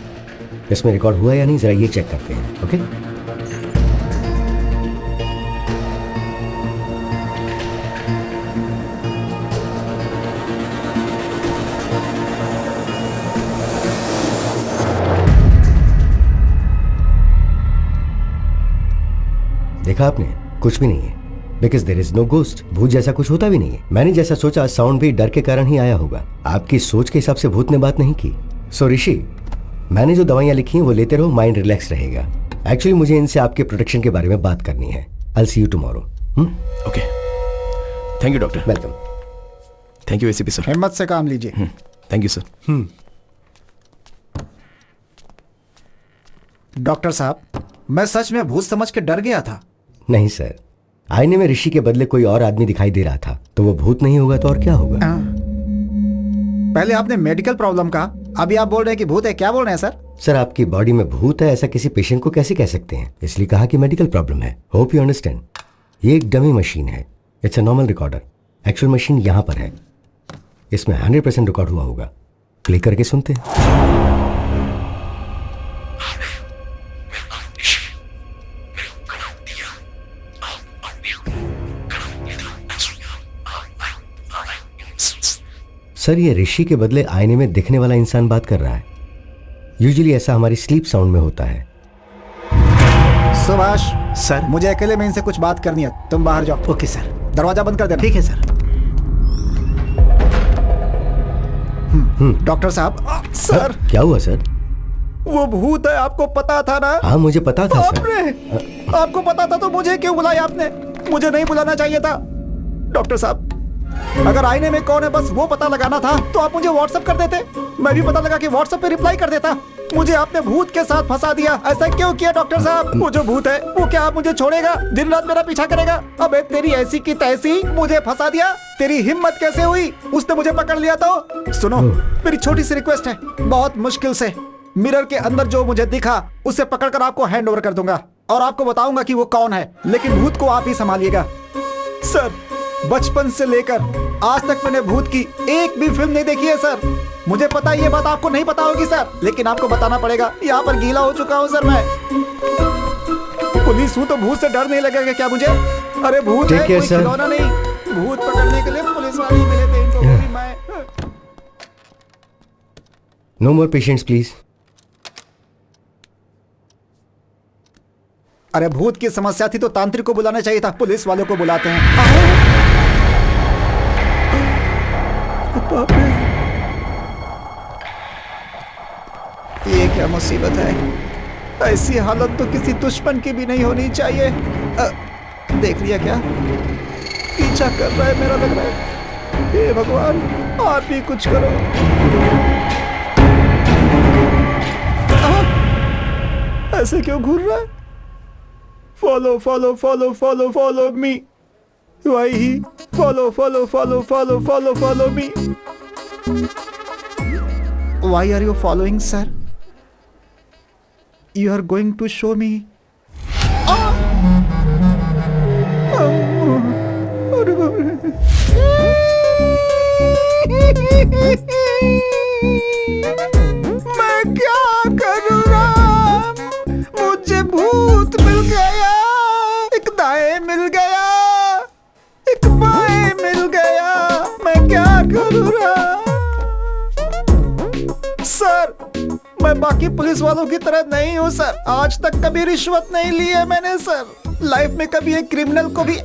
इसमें रिकॉर्ड हुआ या नहीं, जरा ये चेक करते हैं। ओके, देखा आपने, कुछ भी नहीं है, because there is no ghost. भूत जैसा कुछ होता भी नहीं है। मैंने जैसा सोचा, साउंड भी डर के कारण ही आया होगा। आपकी सोच के हिसाब से भूत ने बात नहीं की। सो ऋषि, मैंने जो दवाइयां लिखी हैं वो लेते रहो, माइंड रिलैक्स रहेगा। एक्चुअली मुझे इनसे आपके प्रोटेक्शन के बारे में बात करनी है। I will see you tomorrow. Okay, thank you doctor. Welcome. Thank you ACP sir. हिम्मत से काम लीजिए। Thank you sir. डॉक्टर साहब, मैं सच में भूत समझ के डर गया था। नहीं सर, आईने में ऋषि के बदले कोई और आदमी दिखाई दे रहा था, तो वो भूत नहीं होगा तो और क्या होगा? पहले आपने मेडिकल प्रॉब्लम कहा, अभी आप बोल रहे हैं कि भूत है। क्या बोल रहे हैं सर? सर, आपकी बॉडी में भूत है ऐसा किसी पेशेंट को कैसे कह सकते हैं? इसलिए कहा कि मेडिकल प्रॉब्लम है। Hope you understand. ये एक डमी मशीन है, it's a normal recorder. Actual machine यहाँ पर है, इसमें 100% रिकॉर्ड हुआ होगा। प्ले करके सुनते हैं। सर, ये ऋषि के बदले आईने में दिखने वाला इंसान बात कर रहा है। यूजुअली ऐसा हमारी स्लीप साउंड में होता है। सुभाष सर, मुझे अकेले में इनसे कुछ बात करनी है, तुम बाहर जाओ। Okay sir. दरवाजा बंद कर देना। ठीक है सर। डॉक्टर साहब। सर, क्या हुआ सर? वो भूत है, आपको पता था ना? हाँ, मुझे पता था सर। आपको पता था तो मुझे क्यों बुलाया आपने? मुझे नहीं बुलाना चाहिए था। डॉक्टर साहब, अगर आईने में कौन है बस वो पता लगाना था तो आप मुझे व्हाट्सएप कर देते, मैं भी पता लगा के व्हाट्सएप पे रिप्लाई कर देता। मुझे आपने भूत के साथ फंसा दिया। ऐसा क्यों किया डॉक्टर साहब? वो जो भूत है वो क्या आप मुझे छोड़ेगा? दिन रात मेरा पीछा करेगा? अबे तेरी ऐसी की तैसी, मुझे फंसा दिया। तेरी हिम्मत कैसे हुई? उसने मुझे पकड़ लिया तो। सुनो, मेरी छोटी सी रिक्वेस्ट है, बहुत मुश्किल से मिरर के अंदर जो मुझे दिखा उसे पकड़कर आपको हैंड ओवर कर दूंगा और आपको बताऊंगा कि वो कौन है, लेकिन भूत को आप ही संभालिएगा। सर, बचपन से लेकर आज तक मैंने भूत की एक भी फिल्म नहीं देखी है सर। मुझे पता है ये बात आपको नहीं पता होगी सर, लेकिन आपको बताना पड़ेगा। यहाँ पर गीला हो चुका हूँ सर मैं। पुलिस हूँ तो भूत से डर नहीं लगेगा क्या मुझे? अरे भूत है, कोई खिलौना नहीं। भूत पकड़ने के लिए पुलिस वाले ही मिले थे, इनको भी मैं। No more patients please. अरे भूत की समस्या थी तो तांत्रिक को बुलाना चाहिए था, पुलिस वालों को बुलाते हैं। ये क्या मुसीबत है? ऐसी हालत तो किसी दुश्मन की भी नहीं होनी चाहिए। देख लिया क्या? पीछा कर रहा है मेरा, लग रहा है। हे भगवान, आप ही कुछ करो। ऐसे क्यों घूर रहा है? Follow follow follow follow follow me. वही follow follow follow follow follow follow me. Why are you following, sir? You are going to show me. मैं क्या करूँ राम? मुझे भूत मिल गया, एक दाएं मिल गया, एक बाएं मिल गया। मैं क्या करूँ राम? मैं बाकी पुलिस वालों की तरह नहीं हूँ सर। आज तक कभी रिश्वत नहीं ली है मैंने सर। लाइफ में कभी एक क्रिमिनल को भी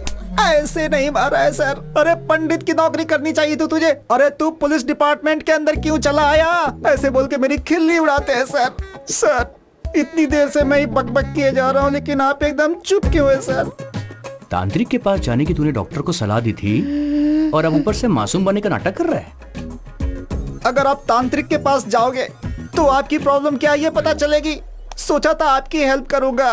ऐसे नहीं मारा है सर। अरे पंडित की नौकरी करनी चाहिए थी तुझे। अरे तू पुलिस डिपार्टमेंट के अंदर क्यों चला आया? ऐसे बोल के मेरी खिल्ली उड़ाते हैं सर। सर इतनी देर से मैं ही बकबक किए जा रहा हूँ, लेकिन आप एकदम चुप क्यों है सर? तांत्रिक के पास जाने की तूने डॉक्टर को सलाह दी थी और अब ऊपर से मासूम बनने का नाटक कर रहा है। अगर आप तांत्रिक के पास जाओगे तो आपकी प्रॉब्लम क्या है ये पता चलेगी। सोचा था आपकी हेल्प करूंगा,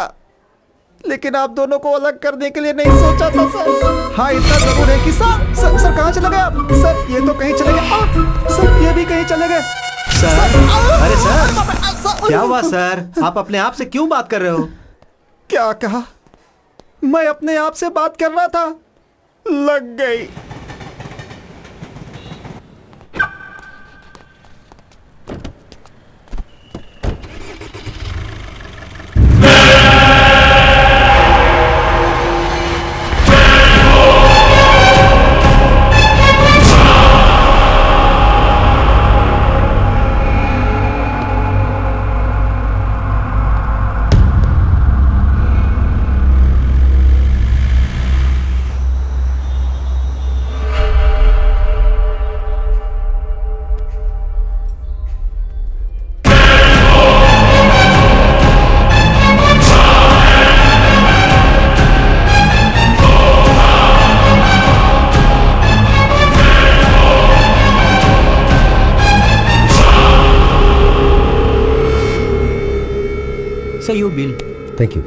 लेकिन आप दोनों को अलग करने के लिए नहीं सोचा था सर। हाँ इतना जरूर है कि सर कहाँ चले गए आप? सर ये तो कहीं चले गए। सर ये भी कहीं चले गए। सर अरे सर क्या हुआ सर? आप अपने आप से क्यों बात कर रहे हो? क्या कहा? मैं अपने आप से बात कर रहा था, लग गई। Sir, your bill. Thank you.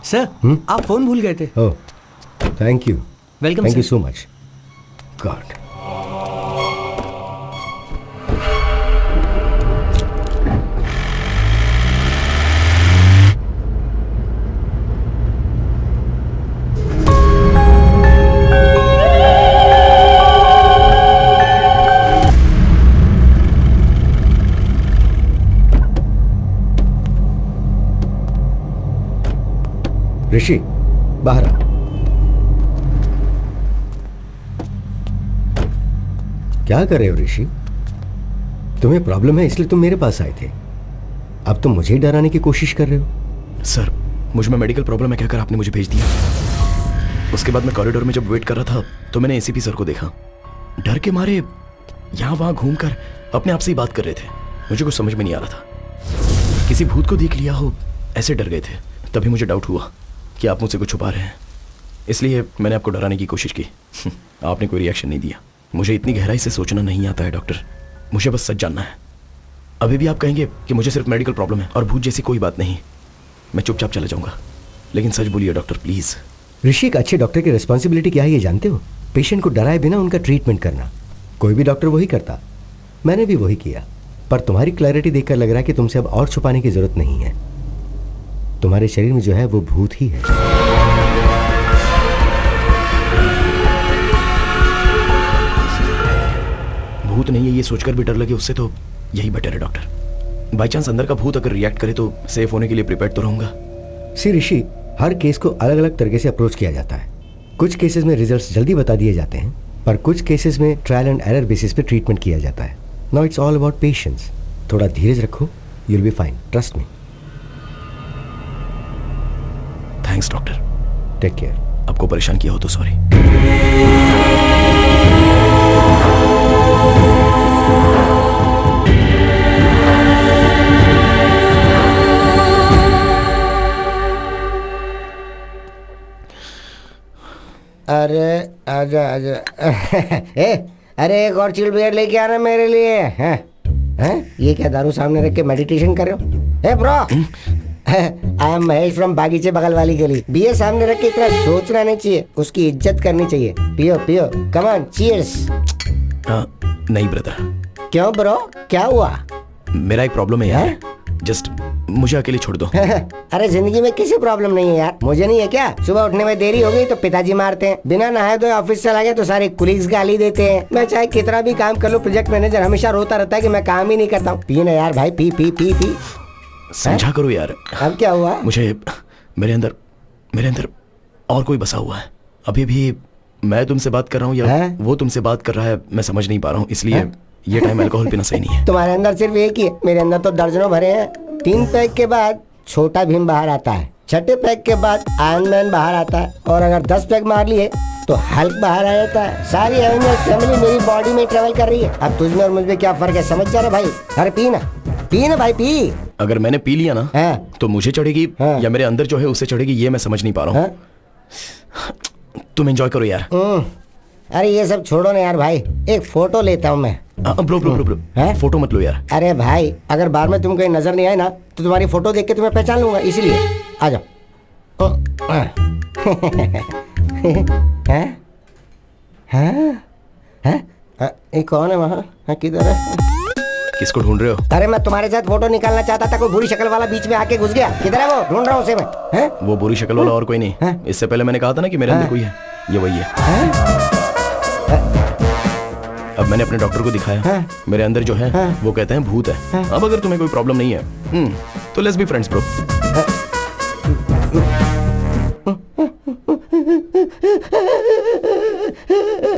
Sir आप फोन भूल गए थे। Oh, thank you. Welcome Thank sir. you so much. God. ऋषि बाहर आ। क्या कर रहे हो ऋषि? तुम्हें प्रॉब्लम है इसलिए तुम मेरे पास आए थे। अब तुम मुझे डराने की कोशिश कर रहे हो। सर मुझ में मेडिकल प्रॉब्लम है कहकर आपने मुझे भेज दिया। उसके बाद मैं कॉरिडोर में जब वेट कर रहा था तो मैंने एसीपी सर को देखा। डर के मारे यहाँ वहां घूमकर अपने आप से ही बात कर रहे थे। मुझे कुछ समझ में नहीं आ रहा था। किसी भूत को देख लिया हो ऐसे डर गए थे। तभी मुझे डाउट हुआ कि आप मुझसे कुछ छुपा रहे हैं, इसलिए मैंने आपको डराने की कोशिश की। आपने कोई रिएक्शन नहीं दिया। मुझे इतनी गहराई से सोचना नहीं आता है डॉक्टर, मुझे बस सच जानना है। अभी भी आप कहेंगे कि मुझे सिर्फ मेडिकल प्रॉब्लम है और भूत जैसी कोई बात नहीं, मैं चुपचाप चला जाऊंगा, लेकिन सच बोलिए डॉक्टर प्लीज। ऋषि, एक अच्छे डॉक्टर की रिस्पॉन्सिबिलिटी क्या है ये जानते हो? पेशेंट को डराए बिना उनका ट्रीटमेंट करना। कोई भी डॉक्टर वही करता, मैंने भी वही किया। पर तुम्हारी क्लैरिटी देखकर लग रहा है कि तुमसे अब और छुपाने की जरूरत नहीं है। तुम्हारे शरीर में जो है वो भूत ही है। भूत नहीं है ये सोचकर भी डर लगे उससे तो यही बेटर है डॉक्टर। बाई चांस अंदर का भूत अगर रिएक्ट करे तो सेफ होने के लिए प्रिपेयर्ड तो रहूंगा। सी ऋषि, हर केस को अलग अलग तरीके से अप्रोच किया जाता है। कुछ केसेस में रिजल्ट्स जल्दी बता दिए जाते हैं, पर कुछ केसेस में ट्रायल एंड एरर बेसिस पे ट्रीटमेंट किया जाता है। Now it's all about patience. थोड़ा धीरज रखो, you will be fine, trust me. Thanks doctor. Take care. आपको परेशान किया हो तो सॉरी। अरे आजा आजा। अरे एक और चिल बियर लेके आना मेरे लिए। हैं? ये क्या दारू सामने रख के मेडिटेशन कर रहे हो? Bro, I am Mahesh from बागीचे बगल वाली गली। बियर सामने रख के इतना सोचना नहीं चाहिए, उसकी इज्जत करनी चाहिए। पियो पियो, कम ऑन, चीयर्स। नहीं ब्रदर। क्यों ब्रो, क्या हुआ? मेरा एक प्रॉब्लम है यार, जस्ट मुझे अकेले छोड़ दो। अरे जिंदगी में किसी प्रॉब्लम नहीं है यार, मुझे नहीं है क्या? सुबह उठने में देरी हो गई तो पिताजी मारते हैं, बिना नहाए धोए ऑफिस चला गया तो सारे कुलीग्स गाली देते हैं। मैं चाहे कितना भी काम कर लूं, प्रोजेक्ट मैनेजर हमेशा रोता रहता है कि मैं काम ही नहीं करता हूँ। पी ना यार भाई, पी पी पी पी। समझा करो यार। अब क्या हुआ? मुझे मेरे अंदर और कोई बसा हुआ है। अभी भी मैं तुमसे बात कर रहा हूँ या वो तुमसे बात कर रहा है, मैं समझ नहीं पा रहा हूँ, इसलिए ये टाइम अल्कोहल पीना सही नहीं है। तुम्हारे अंदर सिर्फ एक ही है, मेरे अंदर तो दर्जनों भरे हैं। 3 पैक के बाद छोटा भीम बाहर आता है, 6ठे पैक के बाद आयरन मैन बाहर आता है, और अगर 10 पैक मार लिए तो हल्क बाहर आ जाता है। सारी एवेंजर्स फैमिली मेरी बॉडी में ट्रेवल कर रही है। अब तुझमें और मुझमें क्या फर्क है, समझ जा रहा भाई? अरे पी ना भाई, पी। अगर मैंने पी लिया ना तो मुझे चढ़ेगी या मेरे अंदर जो है उससे चढ़ेगी, ये मैं समझ नहीं पा रहा हूँ। तुम एंजॉय करो यार। अरे ये सब छोड़ो ना यार भाई, एक फोटो लेता हूँ मैं। ब्रो फोटो मत लो यार। अरे भाई, अगर बार में तुम कहीं नजर नहीं आए ना तो तुम्हारी फोटो देख के तुम्हें पहचान लूंगा, इसीलिए आ जाओ। ये कौन है वहाँ? किधर है? किसको ढूंढ रहे हो? अरे मैं तुम्हारे साथ फोटो निकालना चाहता था, कोई बुरी शक्ल वाला बीच में आके घुस गया। किधर है वो? ढूंढ रहा हूँ उसे मैं। वो बुरी शक्ल वाला और कोई नहीं। इससे पहले मैंने कहा था ना कि मेरे अंदर कोई है, ये वही है। अब मैंने अपने डॉक्टर को दिखाया, मेरे अंदर जो है वो कहते हैं भूत है। अब अगर तुम्हें कोई प्रॉब्लम नहीं है तो लेट्स बी फ्रेंड्स ब्रो।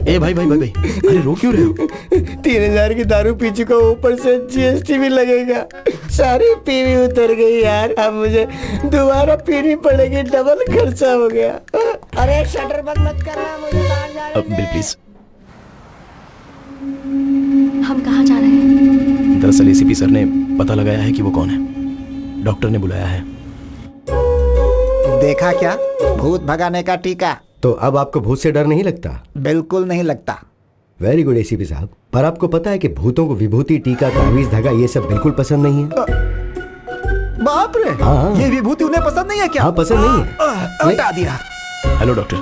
ए भाई, अरे रो क्यों रहे हो? 3000 की दारू पी चुका, ऊपर से जीएसटी भी लगेगा। सारी पीवी उतर गई यार, अब मुझे दोबारा पीनी पड़ेगी, डबल खर्चा हो गया। अरे शटर बंद मत करना, मुझे बाहर जाने दे। Bill please. हम कहाँ जा रहे हैं? दरअसल एसीपी सर ने पता लगाया है कि वो कौन है, डॉक्टर ने बुलाया है। देखा क्या, भूत भगाने का टीका। तो अब आपको भूत से डर नहीं लगता? बिल्कुल नहीं लगता। वेरी गुड एसीपी साहब। पर आपको पता है कि भूतों को विभूति, टीका, तावीज, धागा ये सब बिल्कुल पसंद नहीं है। बाप रे, ये विभूति उन्हें पसंद नहीं है क्या? हाँ, पसंद नहीं है। हटा दिया। Hello doctor.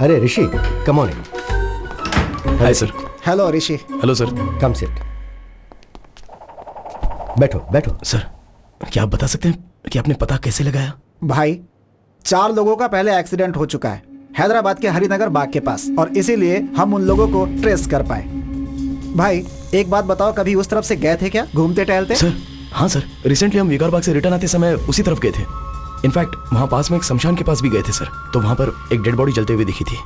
अरे Rishi, come on. Hi sir. Hello Rishi. Hello sir. Come sit. बैठो। सर, क्या आप बता सकते हैं कि आपने पता कैसे लगाया? भाई, 4 लोगों का पहले एक्सीडेंट हो चुका है हैदराबाद के हरिनगर बाग के पास, और इसीलिए हम उन लोगों को ट्रेस कर पाए। भाई एक बात बताओ, कभी उस तरफ से गए थे क्या, घूमते टहलते? सर हाँ सर, रिसेंटली हम विकार बाग से रिटर्न आते समय उसी तरफ गए थे। इनफैक्ट वहाँ पास में एक शमशान के पास भी गए थे सर, तो वहाँ पर एक डेड बॉडी जलते हुए दिखी थी।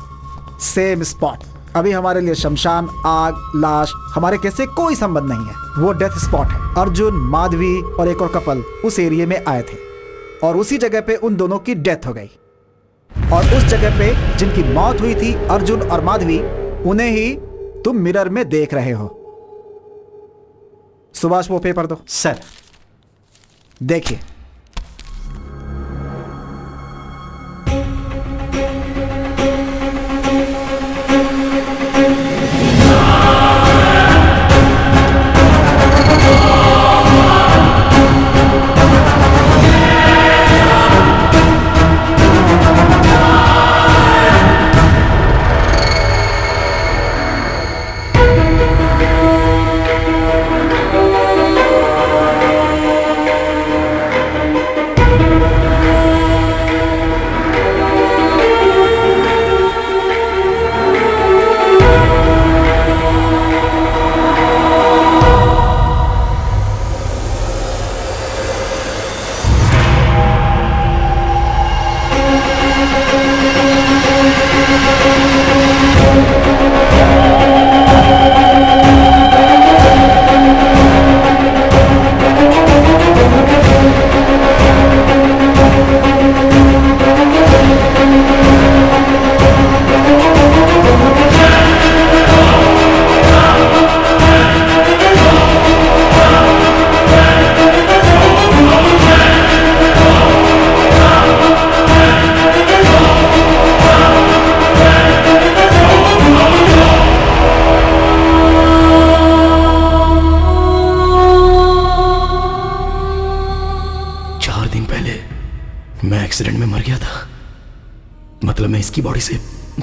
Same spot. अभी हमारे लिए शमशान, आग, लाश हमारे केस से कोई संबंध नहीं है, वो डेथ स्पॉट है। अर्जुन, माधवी और एक और कपल उस एरिया में आए थे और उसी जगह पे उन दोनों की डेथ हो गई। और उस जगह पे जिनकी मौत हुई थी, अर्जुन और माधवी, उन्हें ही तुम मिरर में देख रहे हो। सुभाष वो पेपर दो। सर देखिए, मैं एक्सीडेंट में मर गया था। मतलब मैं इसकी बॉडी से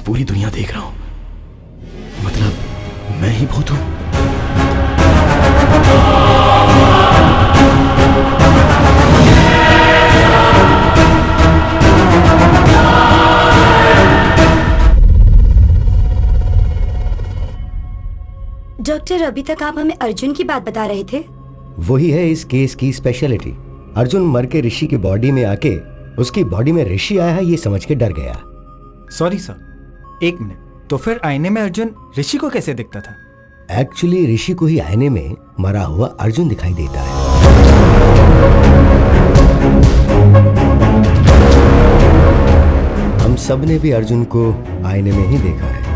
पूरी दुनिया देख रहा हूं। मतलब मैं ही भूत हूं। डॉक्टर, अभी तक आप हमें अर्जुन की बात बता रहे थे। वही है इस केस की स्पेशलिटी। अर्जुन मर के ऋषि की बॉडी में आके उसकी बॉडी में ऋषि आया है ये समझ के डर गया। सॉरी सर, एक मिनट। तो फिर आईने में अर्जुन ऋषि को कैसे दिखता था? एक्चुअली ऋषि को ही आईने में मरा हुआ अर्जुन दिखाई देता है। हम सब ने भी अर्जुन को आईने में ही देखा है।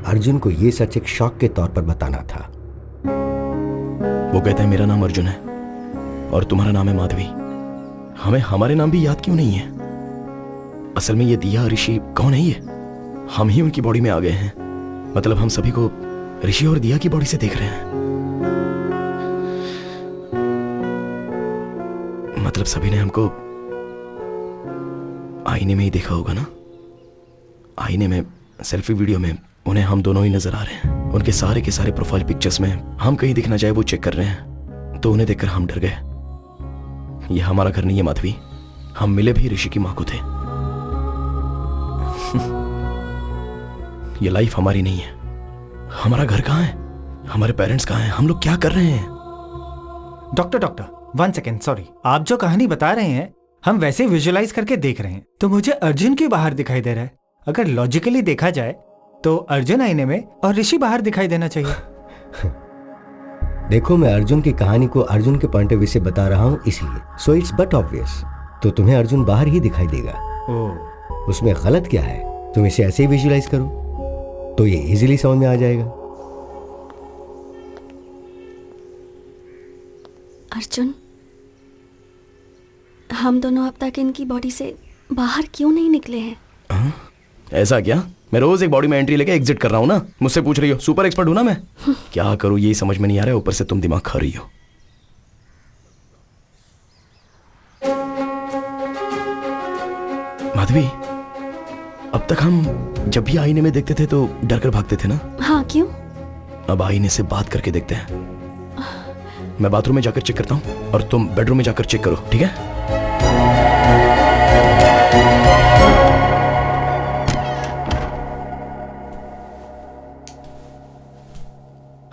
अर्जुन को ये सच एक शॉक के तौर पर बताना था। वो कहते हैं मेरा नाम अर्जुन है और तुम्हारा नाम है माधवी। हमें हमारे नाम भी याद क्यों नहीं है? असल में ये दिया ऋषि कौन है? ये हम ही उनकी बॉडी में आ गए हैं। मतलब हम सभी को ऋषि और दिया की बॉडी से देख रहे हैं। मतलब सभी ने हमको आईने में ही देखा होगा ना? आईने में, सेल्फी वीडियो में उन्हें हम दोनों ही नजर आ रहे हैं। उनके सारे के सारे प्रोफाइल पिक्चर्स में हम कहीं दिखना चाहे वो चेक कर रहे हैं। तो उन्हें देखकर हम डर गए। ये हमारा घर नहीं है माधवी। हम मिले भी ऋषि की मां को थे। ये लाइफ हमारी नहीं है। हमारा घर कहां है? हमारे पेरेंट्स कहां हैं? हम लोग क्या कर रहे हैं? Doctor 1 second, sorry. आप जो कहानी बता रहे हैं हम वैसे विजुअलाइज करके देख रहे हैं, तो मुझे अर्जुन क्यों बाहर दिखाई दे रहा है? अगर लॉजिकली देखा जाए तो अर्जुन आईने में और ऋषि बाहर दिखाई देना चाहिए। देखो, मैं अर्जुन की कहानी को अर्जुन के पॉइंट ऑफ व्यू से बता रहा हूं, इसलिए सो इट्स बट ऑब्वियस। तो तुम्हें अर्जुन बाहर ही दिखाई देगा। उसमें गलत क्या है? तुम इसे ऐसे ही विजुअलाइज करो तो ये इजीली समझ में आ जाएगा। अर्जुन, हम दोनों अब तक इनकी बॉडी से बाहर क्यों नहीं निकले हैं? ऐसा क्या? मैं रोज एक बॉडी में एंट्री लेके एग्जिट कर रहा हूं ना। मुझसे पूछ रही हो? सुपर एक्सपर्ट हूं ना मैं। क्या करूं यही समझ में नहीं आ रहा है। ऊपर से तुम दिमाग खा रही हो। माधवी, अब तक हम जब भी आईने में देखते थे तो डर कर भागते थे ना? हाँ, क्यों? अब आईने से बात करके देखते हैं। मैं बाथरूम में जाकर चेक करता हूं और तुम बेडरूम में जाकर चेक करो, ठीक है?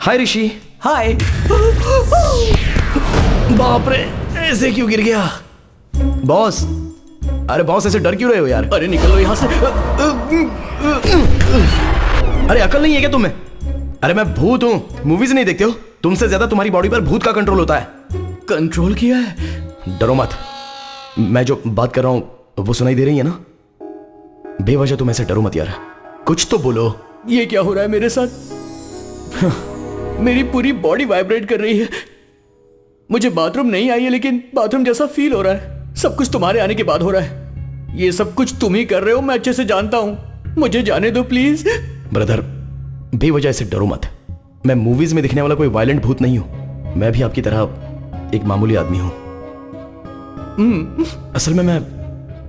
हाय ऋषि। हाय। बाप रे, ऐसे क्यों गिर गया? बॉस, अरे बॉस ऐसे डर क्यों रहे हो यार? अरे निकलो यहाँ से। अरे अकल नहीं है क्या तुम्हें? अरे मैं भूत हूँ, मूवीज नहीं देखते हो? तुमसे ज्यादा तुम्हारी बॉडी पर भूत का कंट्रोल होता है। कंट्रोल किया है? डरो मत। मैं जो बात कर रहा हूँ वो सुनाई दे रही है ना? बेवजह तुम ऐसे डरो मत यार। कुछ तो बोलो। ये क्या हो रहा है मेरे साथ? मेरी पूरी बॉडी वाइब्रेट कर रही है। मुझे बाथरूम नहीं आई है लेकिन बाथरूम जैसा फील हो रहा है। सब कुछ तुम्हारे आने के बाद हो रहा है। ये सब कुछ तुम ही कर रहे हो, मैं अच्छे से जानता हूं। मुझे जाने दो प्लीज। ब्रदर, बेवजह ऐसे डरो मत। मैं मूवीज में दिखने वाला कोई वायलेंट भूत नहीं हूं। मैं भी आपकी तरह एक मामूली आदमी हूं। असल में मैं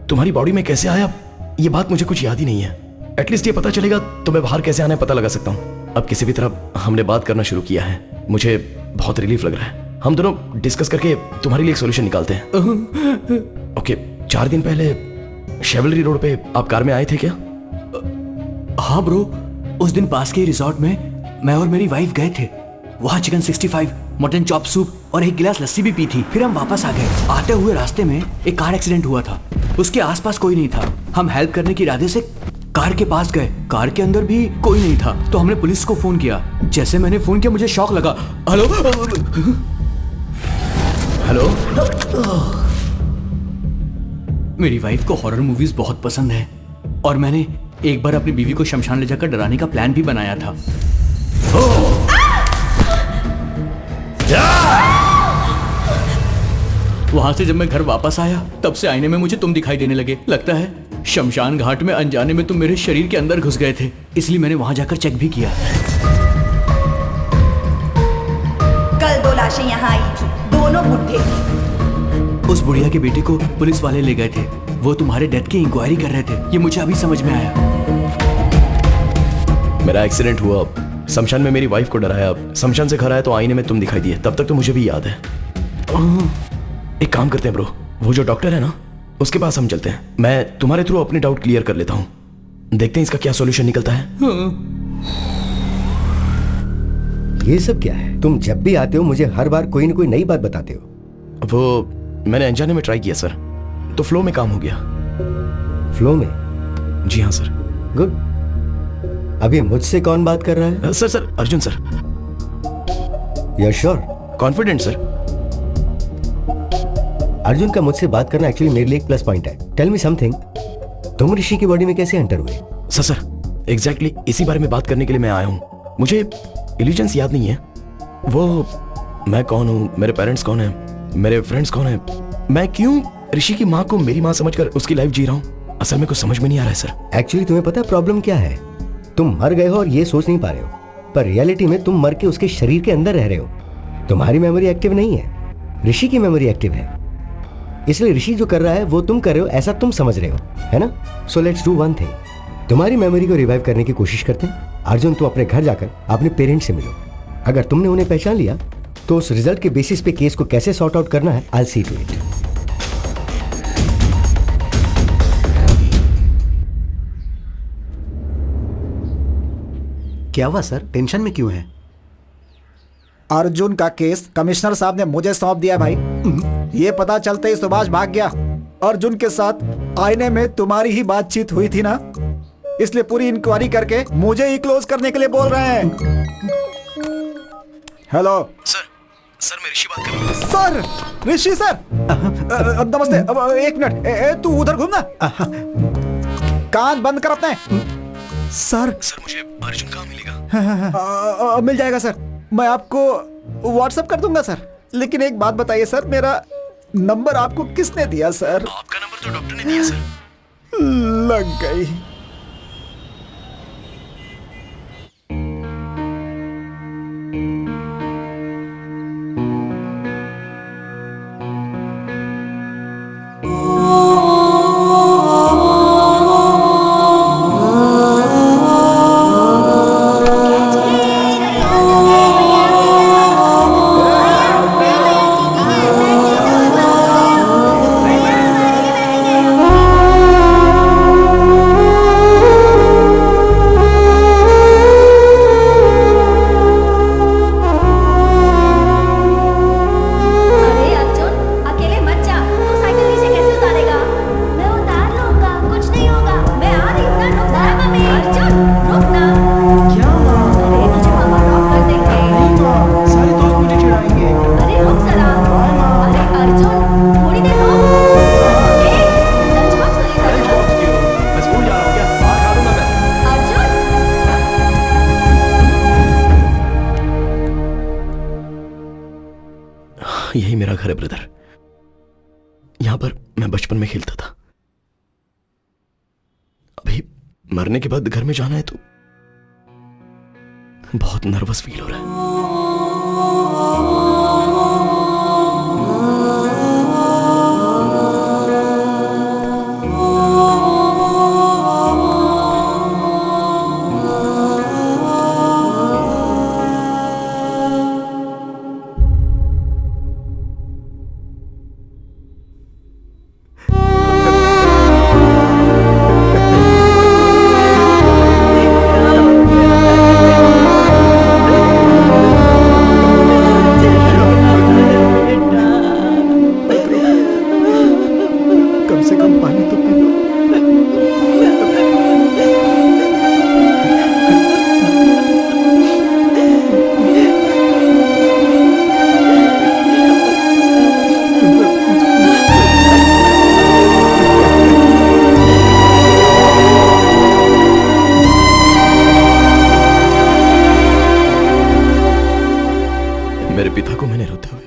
तुम्हारी बॉडी में कैसे आया ये बात मुझे कुछ याद ही नहीं है। एटलीस्ट ये पता चलेगा तो मैं बाहर कैसे आना है पता लगा सकता हूं। अब किसी भी तरह हमने बात करना शुरू किया है। मुझे बहुत रिलीफ लग रहा है। हम दोनों डिस्कस करके तुम्हारे लिए एक सॉल्यूशन निकालते हैं। ओके, 4 दिन पहले शेवलरी रोड पे आप कार में आए थे क्या? हाँ ब्रो, उस दिन पास के रिजॉर्ट में मैं और मेरी वाइफ गए थे। वहाँ चिकन 65, मटन चॉप सूप और एक गिलास लस्सी भी पी थी। फिर हम वापस आ गए। आते हुए रास्ते में एक कार एक्सीडेंट हुआ था। उसके आसपास कोई नहीं था। हम हेल्प करने के इरादे से कार के पास गए। कार के अंदर भी कोई नहीं था तो हमने पुलिस को फोन किया। जैसे मैंने फोन किया मुझे शॉक लगा। Hello hello. मेरी वाइफ को हॉरर मूवीज बहुत पसंद है और मैंने एक बार अपनी बीवी को शमशान ले जाकर डराने का प्लान भी बनाया था। वहां से जब मैं घर वापस आया तब से आईने में मुझे तुम दिखाई देने लगे। लगता है शमशान घाट में अनजाने में तुम मेरे शरीर के अंदर घुस गए थे, इसलिए मैंने वहां जाकर चेक भी किया। कल 2 लाशें यहाँ आई थी, दोनों बुढ़े थे। उस बुढ़िया के बेटे को पुलिस वाले ले गए थे। वो तुम्हारे डेथ की इंक्वायरी कर रहे थे। ये मुझे अभी समझ में आया। मेरा एक्सीडेंट हुआ, शमशान में मेरी वाइफ को डराया, शमशान से घर आया तो आईने में तुम दिखाई दिए। तब तक तो मुझे भी याद है। एक काम करते हैं ब्रो, वो जो डॉक्टर है ना उसके पास हम चलते हैं। मैं तुम्हारे थ्रू अपने डाउट क्लियर कर लेता हूं। देखते हैं इसका क्या सॉल्यूशन निकलता है। ये सब क्या है? तुम जब भी आते हो मुझे हर बार कोई ना कोई नई बात बताते हो। वो मैंने अनजाने में ट्राई किया सर, तो फ्लो में काम हो गया। फ्लो में? जी हाँ सर। गुड। अभी मुझसे कौन बात कर रहा है? Sir Arjun sir. You sure? Confident sir. Arjun का मुझसे बात करना एक्चुअली मेरे लिए एक प्लस पॉइंट है। टेल मी समथिंग, तुम ऋषि की बॉडी में कैसे एंटर हुए? सर एग्जैक्टली इसी बारे में बात करने के लिए मैं आया हूँ। मुझे इल्यूजन्स याद नहीं है, वो मैं कौन हूँ, मेरे पेरेंट्स कौन है, मेरे फ्रेंड्स कौन है, मैं क्यों ऋषि की माँ को मेरी माँ समझकर उसकी लाइफ जी रहा हूँ, असल में कुछ समझ में नहीं आ रहा है सर। एक्चुअली तुम्हें पता है प्रॉब्लम क्या है? तुम मर गए हो और ये सोच नहीं पा रहे हो, पर रियलिटी में तुम मर के उसके शरीर के अंदर रह रहे हो। तुम्हारी मेमोरी एक्टिव नहीं है, ऋषि की मेमोरी एक्टिव है। इसलिए ऋषि जो कर रहा है वो तुम कर रहे हो ऐसा तुम समझ रहे हो, है ना? So let's do one thing, तुम्हारी मेमोरी को रिवाइव करने की कोशिश करते हैं। अर्जुन, तुम अपने घर जाकर अपने पेरेंट्स से मिलो। अगर तुमने उन्हें पहचान लिया तो उस रिजल्ट के बेसिस पे केस को कैसे सॉर्ट आउट करना है, आई सी टू इट। क्या हुआ सर, टेंशन में क्यों है? अर्जुन का केस कमिश्नर साहब ने मुझे सौंप दिया भाई। ये पता चलते ही सुभाष भाग गया। अर्जुन के साथ आईने में तुम्हारी ही बातचीत हुई थी ना, इसलिए पूरी इंक्वायरी करके मुझे ही क्लोज करने के लिए बोल रहे हैं। हेलो सर मैं ऋषि बात कर रहा हूँ। सर, ऋषि सर, नमस्ते। एक मिनट, तू उधर घूमना, कान बंद कर अपने। सर मुझे अर्जुन कहाँ मिलेगा? मिल जाएगा सर, मैं आपको व्हाट्सएप कर दूंगा सर। लेकिन एक बात बताइए सर, मेरा नंबर आपको किसने दिया सर? आपका नंबर तो डॉक्टर ने दिया सर। लग गई। यही मेरा घर है ब्रदर, यहां पर मैं बचपन में खेलता था। अभी मरने के बाद घर में जाना है तो बहुत नर्वस फील हो रहा है। मेरे पिता को मैंने रोते हुए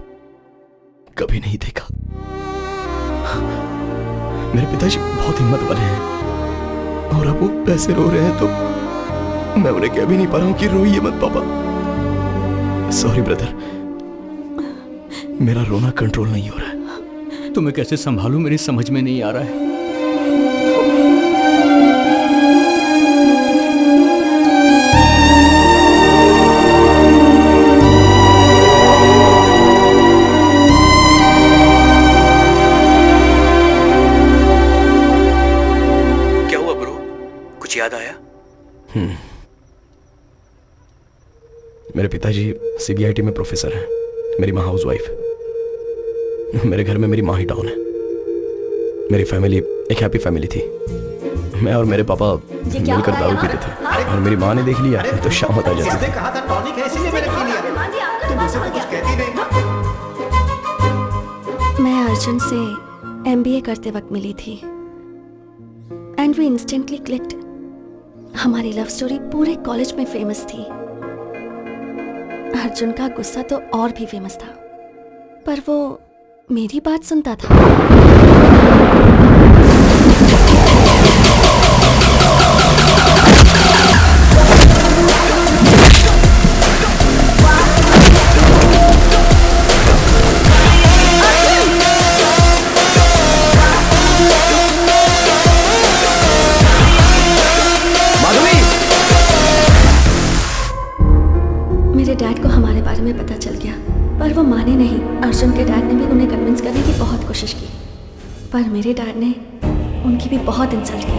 कभी नहीं देखा। मेरे पिताजी बहुत हिम्मत वाले हैं और अब वो पैसे रो रहे हैं तो मैं उन्हें कह भी नहीं पा रहा हूं कि रोइए मत पापा। सॉरी ब्रदर, मेरा रोना कंट्रोल नहीं हो रहा है। तुम्हें कैसे संभालूं मेरी समझ में नहीं आ रहा है। याद आया? मेरे पिताजी CBIT में प्रोफेसर हैं, मेरी माँ हाउस वाइफ। मेरे घर में मेरी माँ ही डॉन है। मेरी फैमिली एक हैप्पी फैमिली थी। मैं और मेरे पापा मिलकर दारू पीते थे और मेरी माँ ने देख लिया तो शाम आ जाती थी। कहा था टॉनिक है इसीलिए मैंने पी लिया। तुम मुझसे कुछ कहती नहीं। मैं अर्जुन से MBA करते वक्त मिली थी एंड वी इंस्टेंटली क्लिक्ड। हमारी लव स्टोरी पूरे कॉलेज में फेमस थी। अर्जुन का गुस्सा तो और भी फेमस था, पर वो मेरी बात सुनता था। मेरे डैड को हमारे बारे में पता चल गया, पर वो माने नहीं। अर्जुन के डैड ने भी उन्हें कन्विंस करने की बहुत कोशिश की, पर मेरे डैड ने उनकी भी बहुत इंसल्ट की।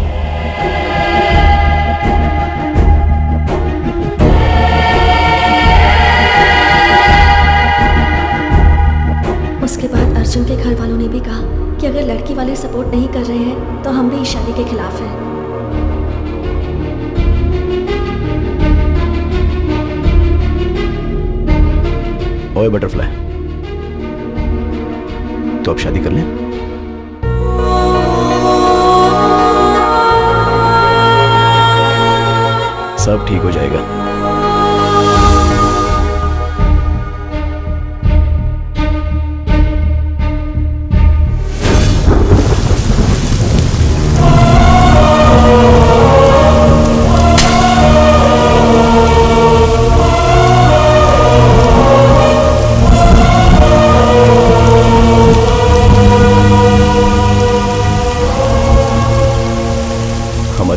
उसके बाद अर्जुन के घर वालों ने भी कहा कि अगर लड़की वाले सपोर्ट नहीं कर रहे हैं तो हम भी इस शादी के खिलाफ हैं। ओए बटरफ्लाई, तो अब शादी कर लें? सब ठीक हो जाएगा।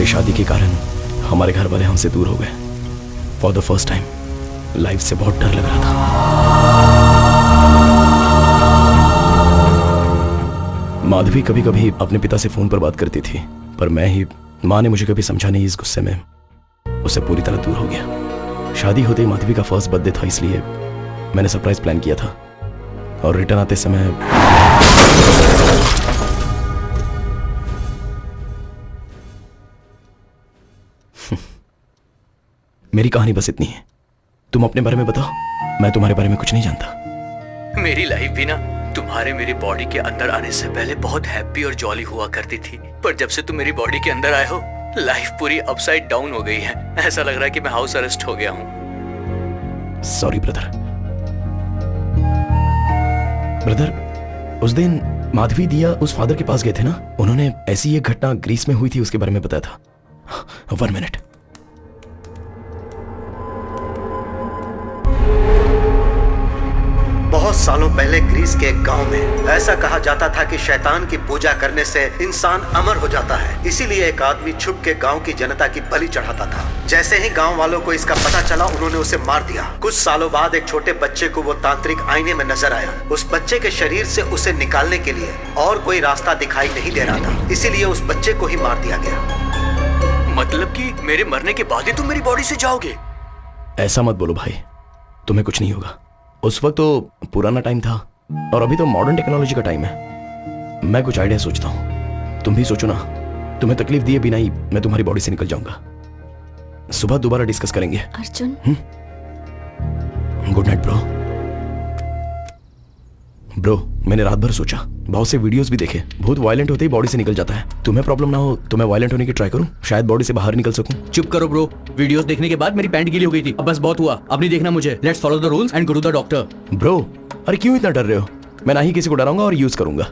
शादी के कारण हमारे घर वाले हमसे दूर हो गए। For the first time life से बहुत डर लग रहा था। माधवी कभी कभी अपने पिता से फोन पर बात करती थी, पर माँ ने मुझे कभी समझा नहीं। इस गुस्से में उससे पूरी तरह दूर हो गया। शादी होते ही माधवी का फर्स्ट बर्थडे था, इसलिए मैंने सरप्राइज प्लान किया था और रिटर्न आते समय मेरी कहानी बस इतनी है। तुम अपने बारे में बताओ, मैं तुम्हारे बारे में कुछ नहीं जानता। मेरी लाइफ भी ना तुम्हारे मेरी बॉडी के अंदर आने से पहले बहुत हैप्पी और जॉली हुआ करती थी, पर जब से तुम मेरी बॉडी के अंदर आए हो लाइफ पूरी अपसाइड डाउन हो गई है। ऐसा लग रहा है कि मैं हाउस अरेस्ट हो गया हूँ। Sorry brother. उस दिन माधवी दिया उस फादर के पास गए थे ना, उन्होंने ऐसी एक घटना ग्रीस में हुई थी उसके बारे में बताया था। 1 मिनट। बहुत सालों पहले ग्रीस के एक गांव में ऐसा कहा जाता था कि शैतान की पूजा करने से इंसान अमर हो जाता है। इसीलिए एक आदमी छुप के गांव की जनता की बलि चढ़ाता था। जैसे ही गांव वालों को इसका पता चला, उन्होंने उसे मार दिया। कुछ सालों बाद एक छोटे बच्चे को वो तांत्रिक आईने में नजर आया। उस बच्चे के शरीर से उसे निकालने के लिए और कोई रास्ता दिखाई नहीं दे रहा था, इसीलिए उस बच्चे को ही मार दिया गया। मतलब कि मेरे मरने के बाद ही तुम मेरी बॉडी से जाओगे? ऐसा मत बोलो भाई, तुम्हें कुछ नहीं होगा। उस वक्त तो पुराना टाइम था और अभी तो मॉडर्न टेक्नोलॉजी का टाइम है। मैं कुछ आइडिया सोचता हूँ, तुम भी सोचो ना। तुम्हें तकलीफ दिए बिना ही मैं तुम्हारी बॉडी से निकल जाऊंगा। सुबह दोबारा डिस्कस करेंगे। Arjun, good night bro. मैंने रात भर सोचा, बहुत से वीडियोस भी देखे, बहुत वायलेंट होते ही बॉडी से निकल जाता है। तुम्हें प्रॉब्लम ना हो तो मैं वायलेंट होने की ट्राई करूं, शायद बॉडी से बाहर निकल सकूं। चुप करो ब्रो, वीडियोस देखने के बाद मेरी पैंट गीली हो गई थी। अब बस बहुत हुआ, अब नहीं देखना मुझे। Let's follow the rules and go to the doctor. Bro, अरे क्यों इतना डर रहे हो? मैं ना ही किसी को डराऊंगा और यूज करूंगा।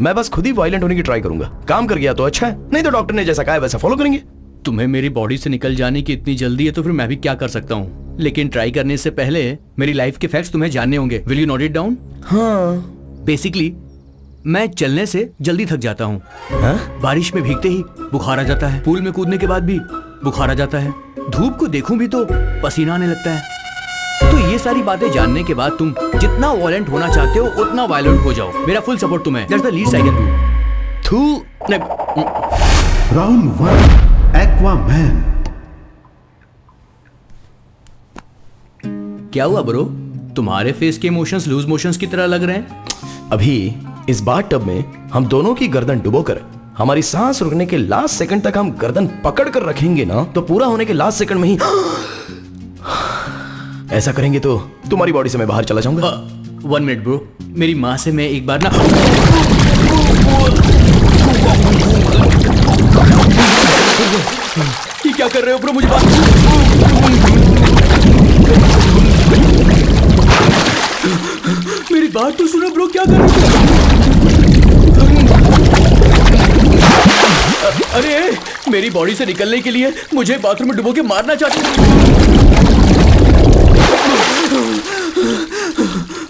मैं बस खुद ही वायलेंट होने की ट्राई करूंगा। काम कर गया तो अच्छा है, नहीं तो डॉक्टर ने जैसा कहा है वैसा फॉलो करेंगे। तुम्हें मेरी बॉडी से निकल जाने की इतनी जल्दी है तो फिर मैं भी क्या कर सकता हूँ। लेकिन ट्राई करने से पहले मेरी लाइफ के फैक्ट्स तुम्हें जानने होंगे। Will you note it down? हाँ। बेसिकली मैं चलने से जल्दी थक जाता हूँ। बारिश में भीगते ही बुखार आ जाता है, पूल में कूदने के बाद भी बुखार आ जाता है, धूप को देखूं भी तो पसीना आने लगता है। तो ये सारी बातें जानने के बाद तुम जितना वायलेंट होना चाहते हो उतना वायलेंट हो जाओ। मेरा फुल सपोर्ट तुम्हें। That's the least I can do. Round 1, Aquaman. क्या हुआ ब्रो? तुम्हारे फेस के इमोशंस लूज मोशंस की तरह लग रहे हैं। अभी इस बाथ टब में हम दोनों की गर्दन डुबोकर हमारी सांस रुकने के लास्ट सेकंड तक हम गर्दन पकड़ कर रखेंगे ना, तो पूरा होने के लास्ट सेकंड में ही ऐसा करेंगे तो तुम्हारी बॉडी से मैं बाहर चला जाऊंगा। 1 मिनट ब्रो, मेरी माँ से मैं एक बार ना ये क्या कर रहे हो ब्रो? मुझे बात मेरी बात तो सुनो ब्रो, क्या कर रहे हो? अरे मेरी बॉडी से निकलने के लिए मुझे बाथरूम में डुबो के मारना चाहते हो?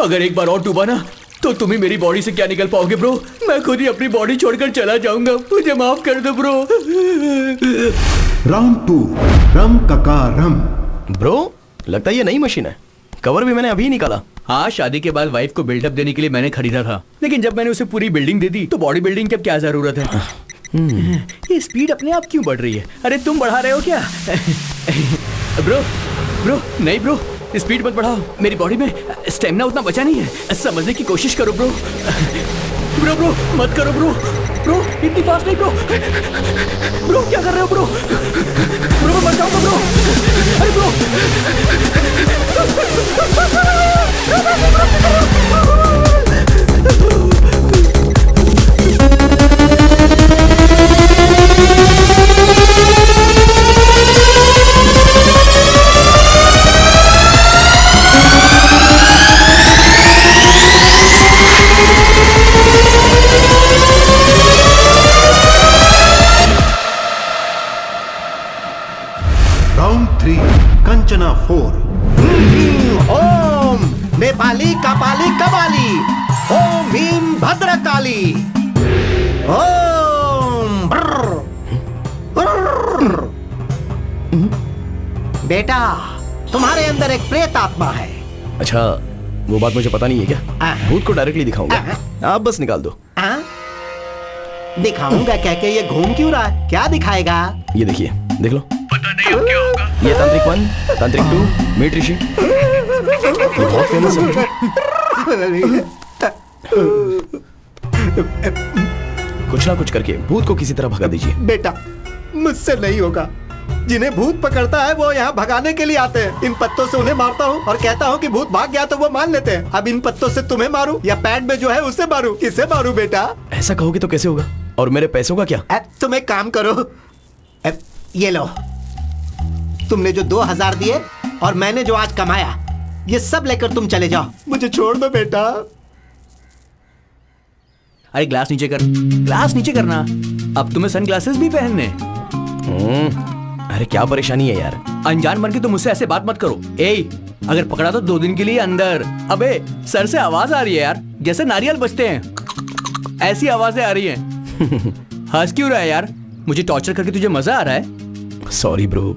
अगर एक बार और डूबा ना तो तुम ही मेरी बॉडी से क्या निकल पाओगे ब्रो। मैं खुद ही अपनी बॉडी छोड़कर चला जाऊंगा, मुझे माफ कर दो ब्रो। राउंड 2 रम कका रम। ब्रो लगता है ये नई मशीन है, कवर भी मैंने अभी निकाला। हाँ, शादी के बाद वाइफ को बिल्डअप देने के लिए मैंने खरीदा था, लेकिन जब मैंने उसे पूरी बिल्डिंग दे दी तो बॉडी बिल्डिंग की अब क्या जरूरत है। ये स्पीड अपने आप क्यों बढ़ रही है? अरे तुम बढ़ा रहे हो क्या? ब्रो ब्रो नहीं ब्रो, स्पीड मत बढ़ाओ, मेरी बॉडी में स्टेमिना उतना बचा नहीं है। समझने की कोशिश करो ब्रो। ब्रो ब्रो मत करो ब्रो, ब्रो इतनी फास्ट नहीं ब्रो। ब्रो क्या कर रहे हो ब्रो? ब्रो मैं मर जाऊंगा ब्रो। अरे ब्रो राउंड 3 कंचना 4। ओम नेपाली कपाली कबाली, ओम भीम भद्रकाली, ओम ब्रर, ब्रर। बेटा तुम्हारे अंदर एक प्रेत आत्मा है। अच्छा वो बात मुझे पता नहीं है क्या? भूत को डायरेक्टली दिखाऊंगा, आप बस निकाल दो। दिखाऊंगा कह के ये घूम क्यों रहा है? क्या दिखाएगा? ये देखिए, देख लो। पता नहीं अब क्या होगा। ये तांत्रिक 1, तांत्रिक 2, मीट ऋषि, ये बहुत फेमस है। कुछ ना कुछ करके भूत को किसी तरह भगा दीजिए। बेटा मुझसे नहीं होगा, जिन्हें भूत पकड़ता है वो यहाँ भगाने के लिए आते हैं। इन पत्तों से उन्हें मारता हूँ और कहता हूँ कि भूत भाग गया तो वो मान लेते हैं। अब इन पत्तों से तुम्हें मारूं या पैड में जो है उसे मारूं? किसे मारूं बेटा? ऐसा कहोगे तो कैसे होगा? और मेरे पैसों का क्या? तुम एक काम करो, ये लो, तुमने जो 2000 दिए और मैंने जो आज कमाया, ये सब लेकर तुम चले जाओ। मुझे छोड़ दो बेटा। अरे ग्लास नीचे कर, ग्लास नीचे करना। अब तुम्हें सन ग्लासेस भी पहनने। अरे क्या परेशानी है यार? अनजान बन के तुम मुझसे ऐसे बात मत करो। ए, अगर पकड़ा तो 2 दिन के लिए अंदर। अबे सर से आवाज आ रही है यार, जैसे नारियल बजते हैं, ऐसी आवाजें आ रही हैं। हंस क्यों रहा है यार? मुझे टॉर्चर करके तुझे मजा आ रहा है? Sorry bro.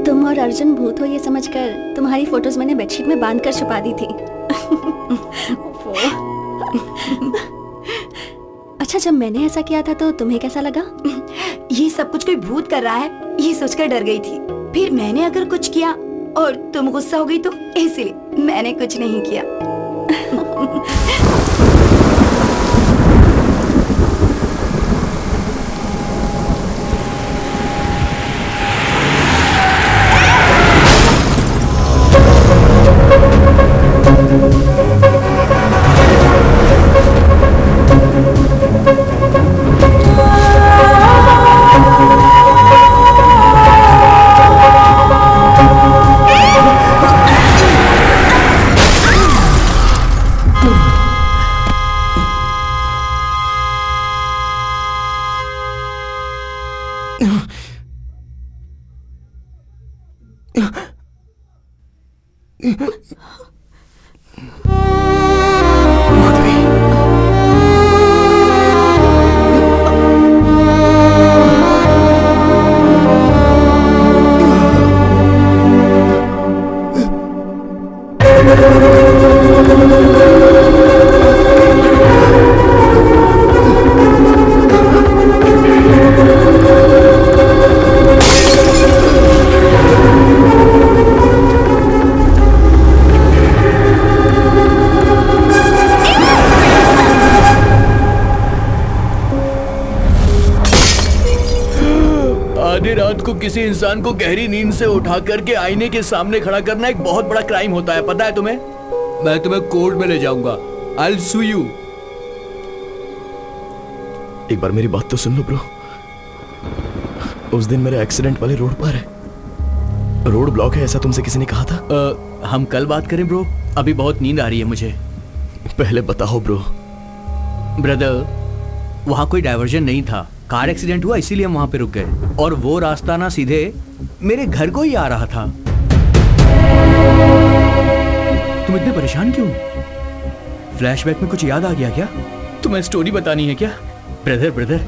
तुम और अर्जुन भूत हो ये समझकर तुम्हारी फोटोज मैंने बेडशीट में बांध कर छुपा दी थी। अच्छा, जब मैंने ऐसा किया था तो तुम्हें कैसा लगा? ये सब कुछ कोई भूत कर रहा है ये सोचकर डर गई थी। फिर मैंने अगर कुछ किया और तुम गुस्सा हो गई तो इसलिए मैंने कुछ नहीं किया। आधी रात को किसी इंसान को गहरी नींद से उठा करके आईने के सामने खड़ा करना एक बहुत बड़ा क्राइम होता है, पता है तुम्हें? मैं तुम्हें कोर्ट में ले जाऊंगा। I'll sue you. एक बार मेरी बात तो सुन लो ब्रो। उस दिन मेरे एक्सीडेंट वाले रोड पर है, रोड ब्लॉक है, ऐसा तुमसे किसी ने कहा था? हम कल बात करें ब्रो, अभी बहुत नींद आ रही है मुझे। पहले बताओ ब्रो। ब्रदर, वहाँ कोई डायवर्जन नहीं था, कार एक्सीडेंट हुआ इसीलिए हम वहाँ पे रुक गए, और वो रास्ता ना सीधे मेरे घर को ही आ रहा था। तुम इतने परेशान क्यों? फ्लैशबैक में कुछ याद आ गया क्या? तुम्हें स्टोरी बतानी है क्या? ब्रदर,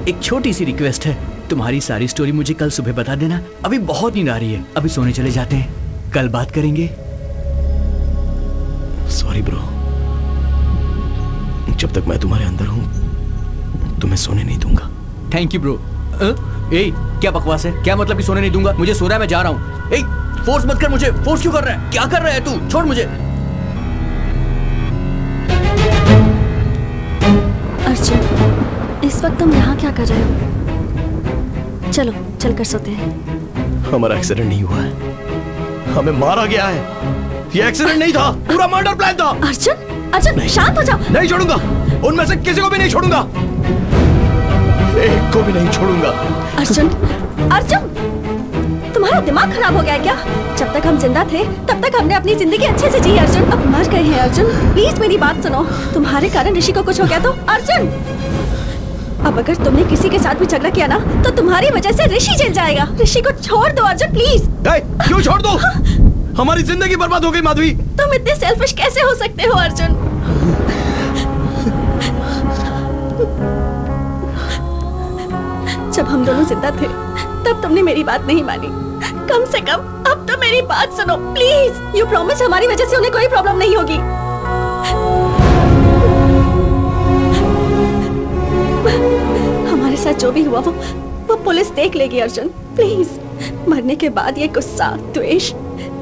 एक छोटी सी रिक्वेस्ट है, तुम्हारी सारी स्टोरी मुझे कल सुबह बता देना। अभी बहुत नींद आ रही है, अभी सोने चले जाते हैं, कल बात करेंगे। सॉरी ब्रो, जब तक मैं तुम्हारे अंदर हूं तुम्हें सोने नहीं दूंगा। Thank you bro. ए, क्या बकवास है? क्या मतलब कि सोने नहीं दूंगा? मुझे सो रहा है, मैं जा रहा हूँ। ए, फोर्स मत कर मुझे। फोर्स क्यों कर रहा है? क्या कर रहा है तू? छोड़ मुझे। अर्जुन, इस वक्त तुम यहाँ क्या कर रहे हो? चलो चलकर सोते हैं। हमारा एक्सीडेंट नहीं हुआ है, हमें मारा गया है। ये एक्सीडेंट नहीं था, पूरा मर्डर प्लान था। अर्जुन, शांत हो जाओ। नहीं छोड़ूंगा, उनमें से किसी को भी नहीं छोड़ूंगा, एक को भी नहीं छोड़ूंगा। अर्जुन, तुम्हारा दिमाग खराब हो गया है क्या? जब तक हम जिंदा थे तब तक हमने अपनी जिंदगी अच्छे से जी अर्जुन, अब मर गए हैं अर्जुन, प्लीज मेरी बात सुनो। तुम्हारे कारण ऋषि को कुछ हो गया तो अर्जुन, अब अगर तुमने किसी के साथ भी झगड़ा किया ना तो तुम्हारी वजह से ऋषि जेल जाएगा। ऋषि को छोड़ दो अर्जुन, प्लीज। क्यों छोड़ दो? हमारी जिंदगी बर्बाद हो गई माधवी। तुम इतने सेल्फिश कैसे हो सकते हो अर्जुन? जब हम दोनों जिंदा थे तब तुमने मेरी बात नहीं मानी, कम से कम अब तो मेरी बात सुनो प्लीज। यू प्रॉमिस हमारी वजह से उन्हें कोई प्रॉब्लम नहीं होगी। हमारे साथ जो भी हुआ वो पुलिस देख लेगी अर्जुन, प्लीज। मरने के बाद ये गुस्सा, द्वेष,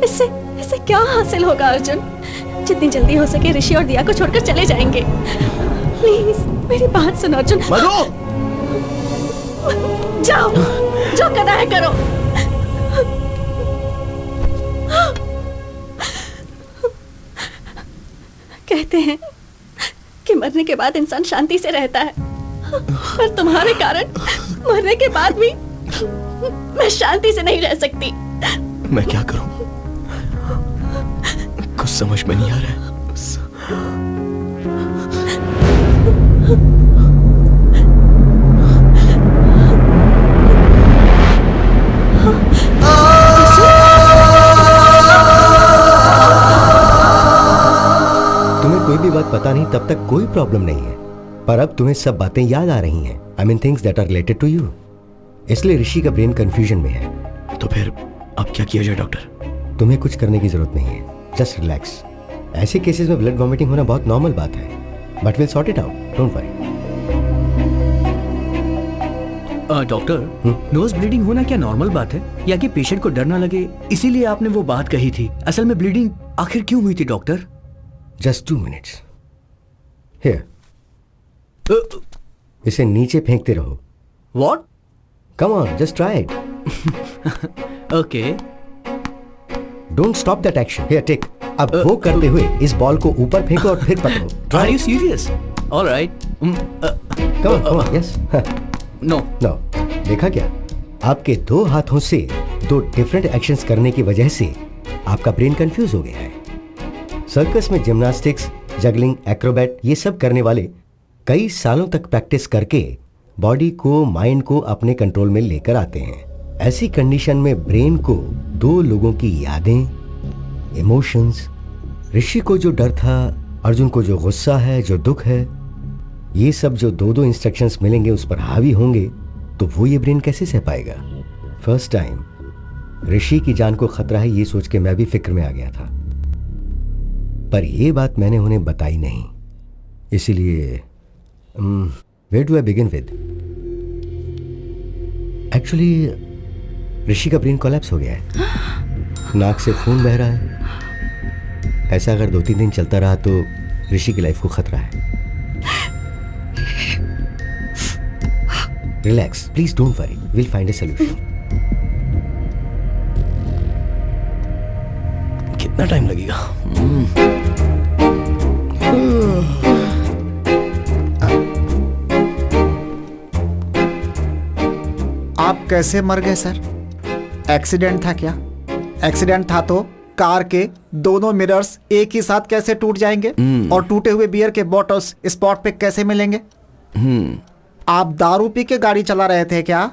इससे क्या हासिल होगा अर्जुन? जितनी जल्दी हो सके ऋषि और दिया को छोड़कर चले जाएंगे, प्लीज मेरी बात सुनो अर्जुन। जाओ, जो करना है करो। कहते हैं कि मरने के बाद इंसान शांति से रहता है, पर तुम्हारे कारण मरने के बाद भी मैं शांति से नहीं रह सकती। मैं क्या करूं? कुछ समझ में नहीं आ रहा है। तुम्हें कोई भी बात पता नहीं तब तक कोई प्रॉब्लम नहीं है, पर अब तुम्हें सब बातें याद आ रही हैं। I mean things that are related to you. इसलिए ऋषि का ब्रेन कंफ्यूजन में है। तो फिर अब क्या किया जाए डॉक्टर? तुम्हें कुछ करने की जरूरत नहीं है, जस्ट रिलैक्स। ऐसे केसेस में ब्लड वॉमिटिंग होना बहुत नॉर्मल बात है, but will sort it out, don't worry. Doctor, nose bleeding होना क्या नॉर्मल बात है, या कि पेशेंट को डर ना लगे इसीलिए आपने वो बात कही थी? असल में ब्लीडिंग आखिर क्यों हुई थी डॉक्टर? Just 2 minutes। हियर, इसे नीचे फेंकते रहो। What? Come on, just try it. Okay. Don't stop that action. Here, take. अब वो करते हुए इस बॉल को ऊपर फेंको और फिर पकड़ो। Are you serious? All right. Come on, yes. No. No. देखा क्या? आपके 2 हाथों से 2 डिफरेंट एक्शंस करने की वजह से आपका ब्रेन कंफ्यूज हो गया है। सर्कस में जिम्नास्टिक्स, जगलिंग, एक्रोबैट ये सब करने वाले कई सालों तक प्रैक्टिस करके बॉडी को, माइंड को अपने कंट्रोल में लेकर आते हैं। ऐसी कंडीशन में ब्रेन को 2 लोगों की यादें, इमोशंस, ऋषि को जो डर था, अर्जुन को जो गुस्सा है, जो दुख है, ये सब जो 2-2 इंस्ट्रक्शंस मिलेंगे उस पर हावी होंगे तो वो ये ब्रेन कैसे सह पाएगा? फर्स्ट टाइम ऋषि की जान को खतरा है ये सोच के मैं भी फिक्र में आ गया था, पर ये बात मैंने उन्हें बताई नहीं। इसीलिए where do I begin with? Actually Rishi का ब्रेन कोलैप्स हो गया है, नाक से खून बह रहा है। ऐसा अगर 2-3 दिन चलता रहा तो ऋषि की लाइफ को खतरा है। Relax, please don't worry, will find A solution. कितना टाइम लगेगा? आप कैसे मर गए सर? एक्सीडेंट था क्या? एक्सीडेंट था तो कार के दोनों मिरर्स एक ही साथ कैसे टूट जाएंगे? और टूटे हुए बियर के बॉटल्स स्पॉट पे कैसे मिलेंगे? आप दारू पी के गाड़ी चला रहे थे क्या,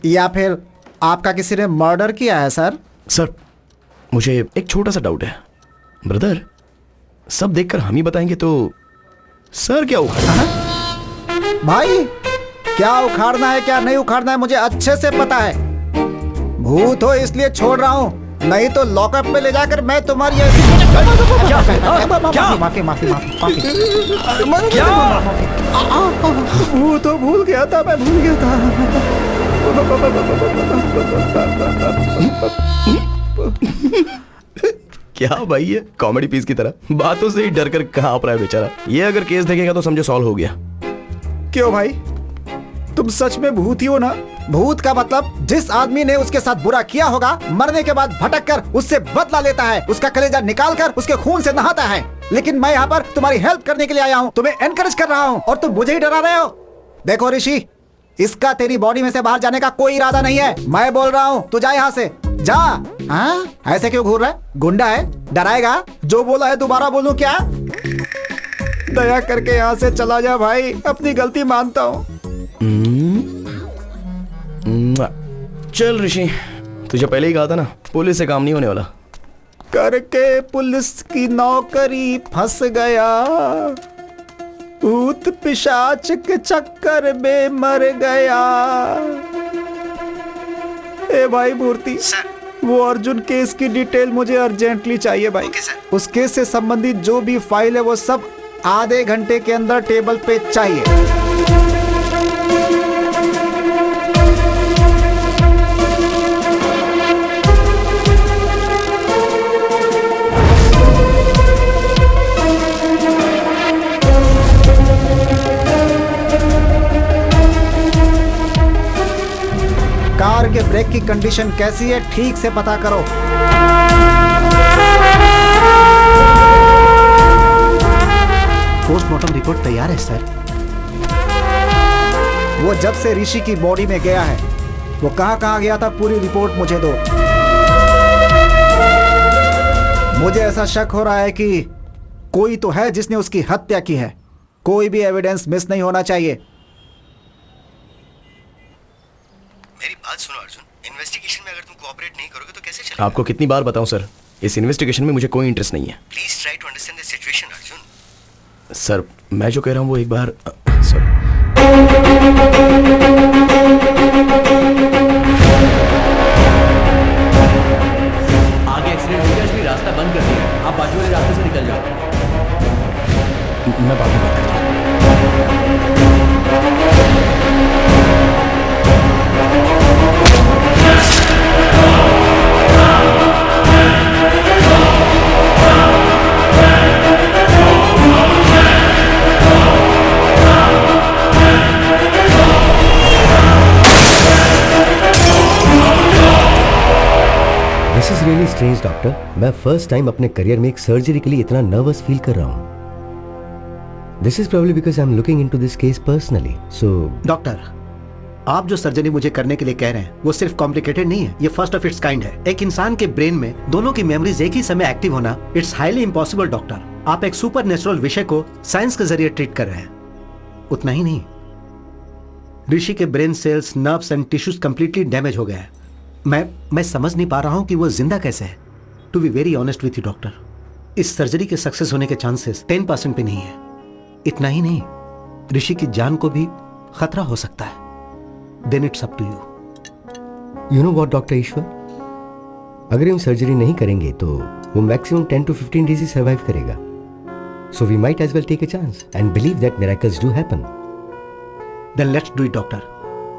या फिर आपका किसी ने मर्डर किया है सर? सर, मुझे एक छोटा सा डाउट है ब्रदर। सब देखकर हम ही बताएंगे तो सर क्या उखाड़ना? भाई, क्या उखाड़ना है क्या नहीं उखाड़ना है मुझे अच्छे से पता है। भूत हो इसलिए छोड़ रहा हूँ, नहीं तो लॉकअप में ले जाकर मैं तुम्हारी माफी माफी माफी। भूत हो, भूल गया था, मैं भूल गया था। क्या भाई, ये कॉमेडी पीस की तरह बातों से ही डर कर कहाँ रहा है बेचारा। ये अगर केस देखेगा तो समझो सॉल्व हो गया। क्यों भाई, तुम सच में भूत ही हो ना? भूत का मतलब जिस आदमी ने उसके साथ बुरा किया होगा, मरने के बाद भटक कर उससे बदला लेता है, उसका कलेजा निकाल कर उसके खून से नहाता है। लेकिन मैं यहाँ पर तुम्हारी हेल्प करने के लिए आया हूँ, तुम्हें एनकरेज कर रहा हूँ, और तुम मुझे ही डरा रहे हो। देखो ऋषि, इसका तेरी बॉडी में से बाहर जाने का कोई इरादा नहीं है। मैं बोल रहा हूँ, तू जा यहाँ से, जा। हाँ, ऐसे क्यों घूर रहा है? गुंडा है, डराएगा? जो बोला है दोबारा बोलूं क्या? दया करके यहाँ से चला जा भाई, अपनी गलती मानता हूँ। चल ऋषि, तुझे पहले ही कहा था ना, पुलिस से काम नहीं होने वाला। करके पुलिस की नौकरी फंस गया, भूत पिशाच के चक्कर में मर गया। ए भाई मूर्ति, वो अर्जुन केस की डिटेल मुझे अर्जेंटली चाहिए भाई। उस केस से संबंधित जो भी फाइल है वो सब आधे घंटे के अंदर टेबल पे चाहिए। कार के ब्रेक की कंडीशन कैसी है ठीक से पता करो। पोस्टमार्टम रिपोर्ट तैयार है सर। वो जब से ऋषि की बॉडी में गया है, वो कहां गया था, पूरी रिपोर्ट मुझे दो। मुझे ऐसा शक हो रहा है कि कोई तो है जिसने उसकी हत्या की है। कोई भी एविडेंस मिस नहीं होना चाहिए। मेरी बात सुनो अर्जुन, इन्वेस्टिगेशन में अगर तुम कोऑपरेट नहीं करोगे तो कैसे चलेगा? आपको कितनी बार बताऊं सर, इस इन्वेस्टिगेशन में मुझे कोई इंटरेस्ट नहीं है। Please try to understand the situation Arjun. Sir, मैं जो कह रहा हूं वो एक बार सर। आगे एक्सीडेंट हो गया, इसलिए रास्ता बंद कर दिया। आप बाजू वाले रास्ते से निकल जाओ। मैं बाद में बात करता हूं। This is really strange doctor. मैं फर्स्ट टाइम अपने करियर में एक सर्जरी के लिए इतना नर्वस फील कर रहा हूँ। This is probably because I am looking into this case personally. So doctor, आप जो सर्जरी मुझे करने के लिए कह रहे हैं वो सिर्फ कॉम्प्लिकेटेड नहीं है, ये फर्स्ट ऑफ इट्स काइंड है। एक इंसान के ब्रेन में दोनों की मेमोरीज एक ही समय एक्टिव होना, इट्स हाईली इम्पॉसिबल डॉक्टर। आप एक सुपर नेचुरल विषय को साइंस के जरिए ट्रीट कर रहे हैं। उतना ही नहीं, ऋषि के brain cells, nerves and tissues completely damage हो गए हैं। मैं समझ नहीं पा रहा हूं कि वो जिंदा कैसे है। To be very honest with you doctor, इस सर्जरी के सक्सेस होने के चांसेस 10% पे नहीं है। इतना ही नहीं, ऋषि की जान को भी खतरा हो सकता है। Then it's up to you. You know what doctor Ishwar, अगर हम सर्जरी नहीं करेंगे तो वो मैक्सिमम 10 to 15 डेज ही सर्वाइव करेगा। So we might as well take a chance and believe that miracles do happen. Then let's do it doctor,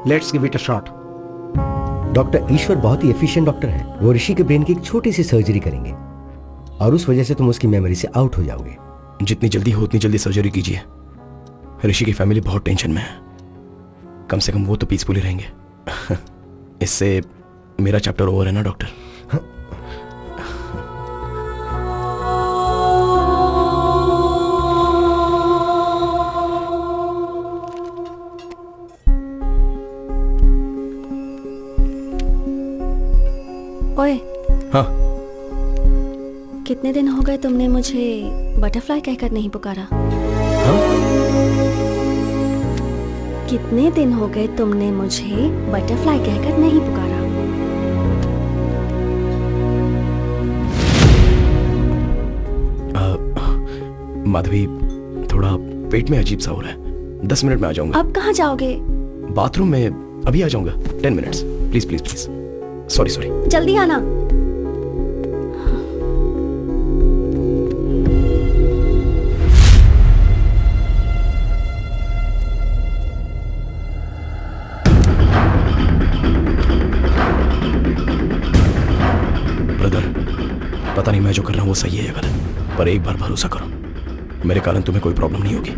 let's give it a shot. Doctor Ishwar बहुत ही एफिशिएंट डॉक्टर है। वो ऋषि के brain की एक छोटी सी सर्जरी करेंगे और उस वजह से तुम उसकी मेमोरी से आउट हो जाओगे। जितनी जल्दी हो उतनी जल्दी सर्जरी कीजिए। ऋषि की फैमिली बहुत टेंशन में है, कम से कम वो तो पीसफुली रहेंगे। इससे मेरा चैप्टर ओवर है ना डॉक्टर? ओए, हाँ। कितने दिन हो गए तुमने मुझे बटरफ्लाई कहकर नहीं पुकारा? कितने दिन हो गए तुमने मुझे बटरफ्लाई कहकर नहीं पुकारा? माधवी, थोड़ा पेट में अजीब सा हो रहा है। 10 मिनट में आ जाऊंगा। अब कहाँ जाओगे? बाथरूम में अभी आ जाऊंगा। 10 minutes, please please please. Sorry sorry. जल्दी आना। ब्रदर, पता नहीं मैं जो कर रहा हूँ वो सही है या गलत, पर एक बार भरोसा करो, मेरे कारण तुम्हें कोई प्रॉब्लम नहीं होगी।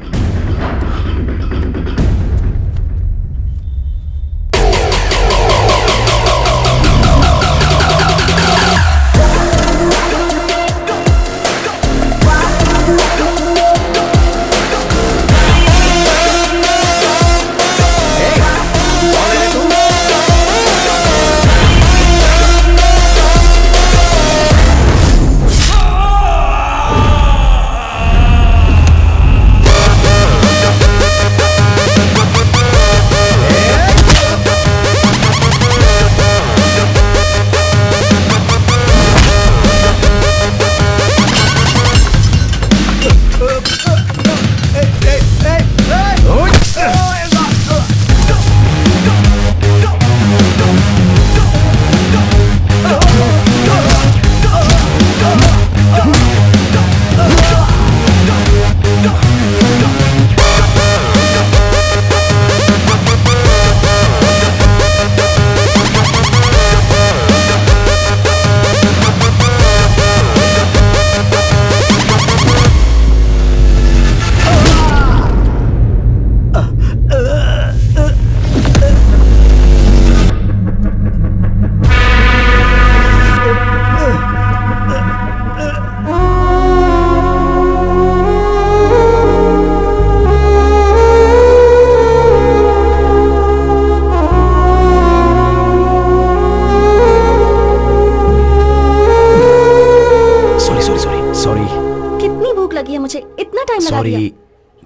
सॉरी,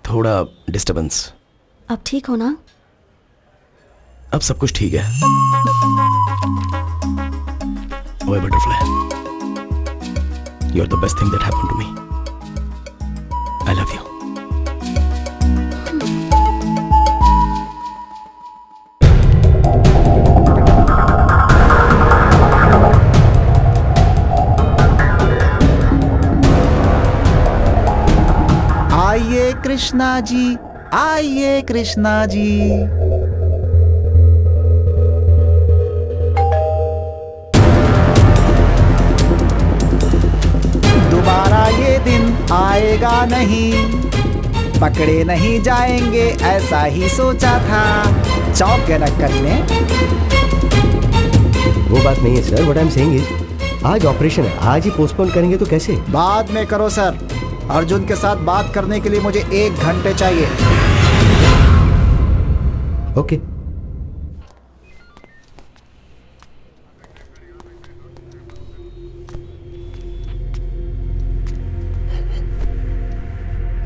थोड़ा डिस्टर्बेंस। अब ठीक हो ना? अब सब कुछ ठीक है। ओए butterfly, you are the best thing that happened to me. I love you. आइए कृष्णा जी, आइए कृष्णा जी। दोबारा ये दिन आएगा नहीं, पकड़े नहीं जाएंगे ऐसा ही सोचा था। चौंक गए ना करीने। वो बात नहीं है sir, what I am saying is आज ऑपरेशन है, आज ही पोस्टपोन करेंगे तो कैसे? बाद में करो सर। अर्जुन के साथ बात करने के लिए मुझे 1 घंटे चाहिए। ओके।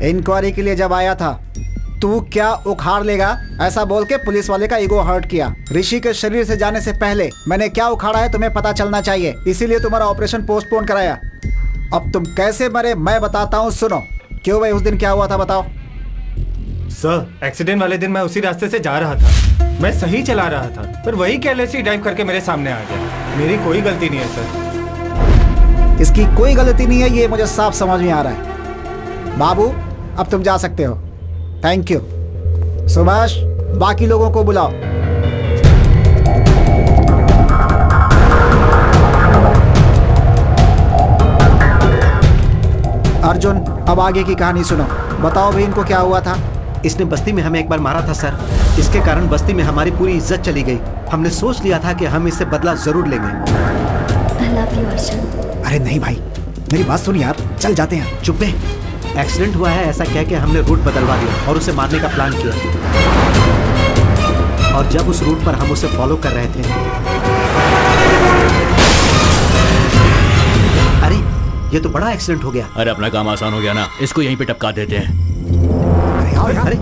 इंक्वायरी के लिए जब आया था, तू क्या उखाड़ लेगा ऐसा बोल के पुलिस वाले का ईगो हर्ट किया। ऋषि के शरीर से जाने से पहले मैंने क्या उखाड़ा है तुम्हें पता चलना चाहिए, इसीलिए तुम्हारा ऑपरेशन पोस्टपोन कराया। अब तुम कैसे मरे मैं बताता हूँ, सुनो। क्यों भाई, उस दिन क्या हुआ था बताओ। सर, एक्सीडेंट वाले दिन मैं उसी रास्ते से जा रहा था। मैं सही चला रहा था, पर वही केयरलेसली ड्राइव करके मेरे सामने आ गया। मेरी कोई गलती नहीं है सर। इसकी कोई गलती नहीं है, ये मुझे साफ समझ में आ रहा है। बाबू, अब तुम जा सकते हो। Thank you. सुभाष, बाकी लोगों को बुलाओ। अर्जुन, अब आगे की कहानी सुनो। बताओ भाई, इनको क्या हुआ था? इसने बस्ती में हमें एक बार मारा था सर। इसके कारण बस्ती में हमारी पूरी इज्जत चली गई। हमने सोच लिया था कि हम इससे बदला जरूर लेंगे। I love you, Arjun. अरे नहीं भाई, मेरी बात सुन यार, चल जाते हैं। चुप है, एक्सीडेंट हुआ है ऐसा कह के हमने रूट बदलवा दिया और उसे मारने का प्लान किया। और जब उस रूट पर हम उसे फॉलो कर रहे थे, ये तो बड़ा एक्सीडेंट हो गया। अरे अपना काम आसान हो गया ना, इसको यहीं पे टपका देते हैं। अरे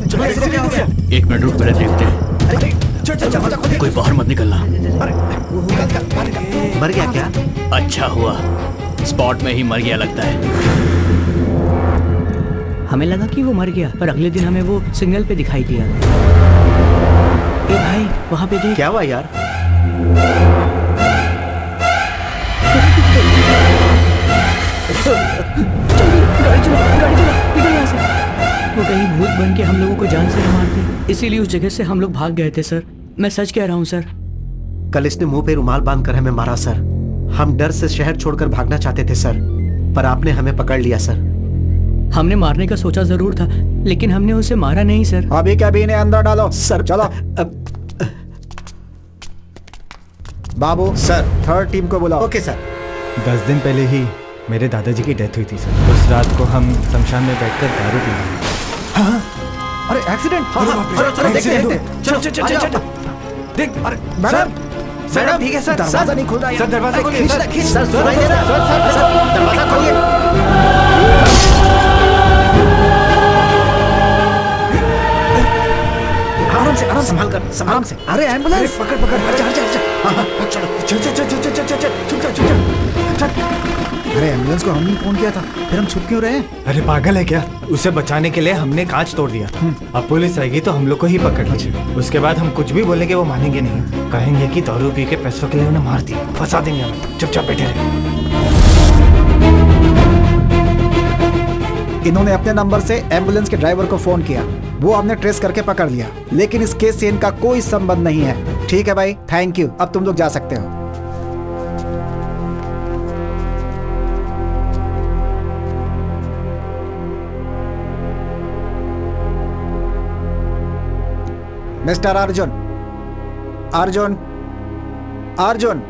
चलो, एक्सीडेंट हो गया। 1 मिनट रुक, पहले देखते हैं। कोई बाहर मत निकलना। मर गया क्या? अच्छा हुआ, स्पॉट में ही मर गया लगता है। हमें लगा कि वो मर गया, पर अगले दिन हमें वो सिग्नल पे दिखाई दिया। ए भाई, वहाँ पे देख। क्या हुआ यार? गाड़ी चला, निकल यहाँ से। वो कहीं भूत बन के हम लोगों को जान से न मार दे, इसीलिए उस जगह से हम लोग भाग गए थे सर। मैं सच कह रहा हूँ सर। कल इसने मुंह पे रुमाल बांधकर हमें मारा सर। हम डर से शहर छोड़कर भागना चाहते थे सर, पर आपने हमें पकड़ लिया सर। हमने मारने का सोचा जरूर था, लेकिन हमने उसे मारा नहीं सर। अभी कैबिन ने अंदर डालो सर। चलो बाबू सर, 3rd टीम को बुलाओ। Okay sir. 10 दिन पहले ही मेरे दादाजी की डेथ हुई थी सर। उस रात को हम शमशान में बैठकर दारू पी रहे थे। अरे एक्सीडेंट! चलो देख, अरे मैडम, मैडम ठीक है सर। दरवाजा नहीं खुल रहा है। सर दरवाजा खोलिए। सर सुनाई दे रहा है। सर दरवाजा खोलिए। आराम से, आराम से, संभाल कर, आराम से। अरे एम्बुलेंस! पकड़ पकड़, चल। अरे एम्बुलेंस को हमने फोन किया था, फिर हम छुप क्यों रहे हैं? अरे पागल है क्या? उसे बचाने के लिए हमने कांच तोड़ दिया था। अब पुलिस आएगी तो हम लोग को ही पकड़ लेगी। उसके बाद हम कुछ भी बोलेंगे वो मानेंगे नहीं, कहेंगे कि दारू पी के पैसों के लिए उन्हें मार दिया, फंसा देंगे हमें। चुपचाप बैठे रहे। इन्होंने अपने नंबर से एम्बुलेंस के ड्राइवर को फोन किया, वो हमने ट्रेस करके पकड़ लिया, लेकिन इस केस से इनका कोई संबंध नहीं है। ठीक है भाई, थैंक यू। अब तुम लोग जा सकते हो। मिस्टर अर्जुन, अर्जुन, अर्जुन,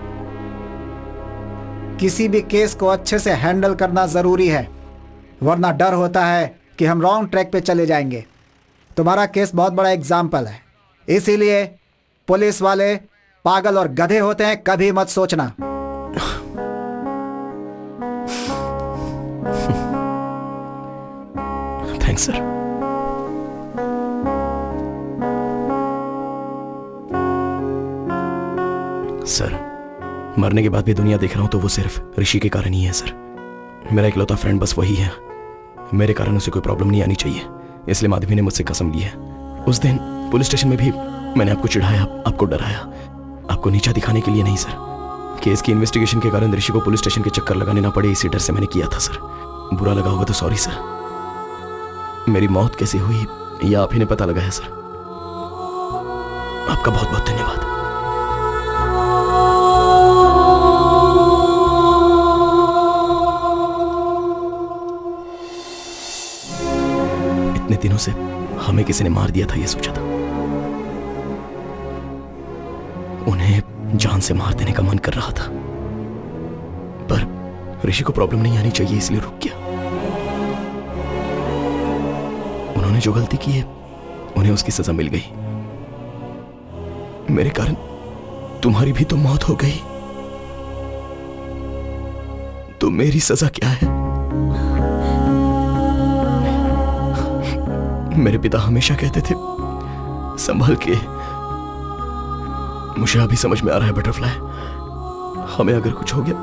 किसी भी केस को अच्छे से हैंडल करना जरूरी है, वरना डर होता है कि हम रॉन्ग ट्रैक पे चले जाएंगे। तुम्हारा केस बहुत बड़ा एग्जाम्पल है, इसीलिए पुलिस वाले पागल और गधे होते हैं, कभी मत सोचना। Thanks sir. सर, मरने के बाद भी दुनिया देख रहा हूं तो वो सिर्फ ऋषि के कारण ही है सर। मेरा इकलौता फ्रेंड बस वही है। मेरे कारण उसे कोई प्रॉब्लम नहीं आनी चाहिए, इसलिए माधवी ने मुझसे कसम ली है। उस दिन पुलिस स्टेशन में भी मैंने आपको चिढ़ाया, आपको डराया, आपको नीचा दिखाने के लिए नहीं सर। केस की इन्वेस्टिगेशन के कारण ऋषि को पुलिस स्टेशन के चक्कर लगाने ना पड़े, इसी डर से मैंने किया था सर। बुरा लगा होगा तो सॉरी सर। मेरी मौत कैसे हुई यह आप ही ने पता लगाया सर। आपका बहुत बहुत धन्यवाद। इतने दिनों से हमें किसी ने मार दिया था ये सोचा था, उन्हें जान से मार देने का मन कर रहा था, पर ऋषि को प्रॉब्लम नहीं आनी चाहिए इसलिए रुक गया। उन्होंने जो गलती की है उन्हें उसकी सजा मिल गई। मेरे कारण तुम्हारी भी तो मौत हो गई, तो मेरी सजा क्या है? मेरे पिता हमेशा कहते थे संभल के। मुझे अभी समझ में आ रहा है बटरफ्लाई, हमें अगर कुछ हो गया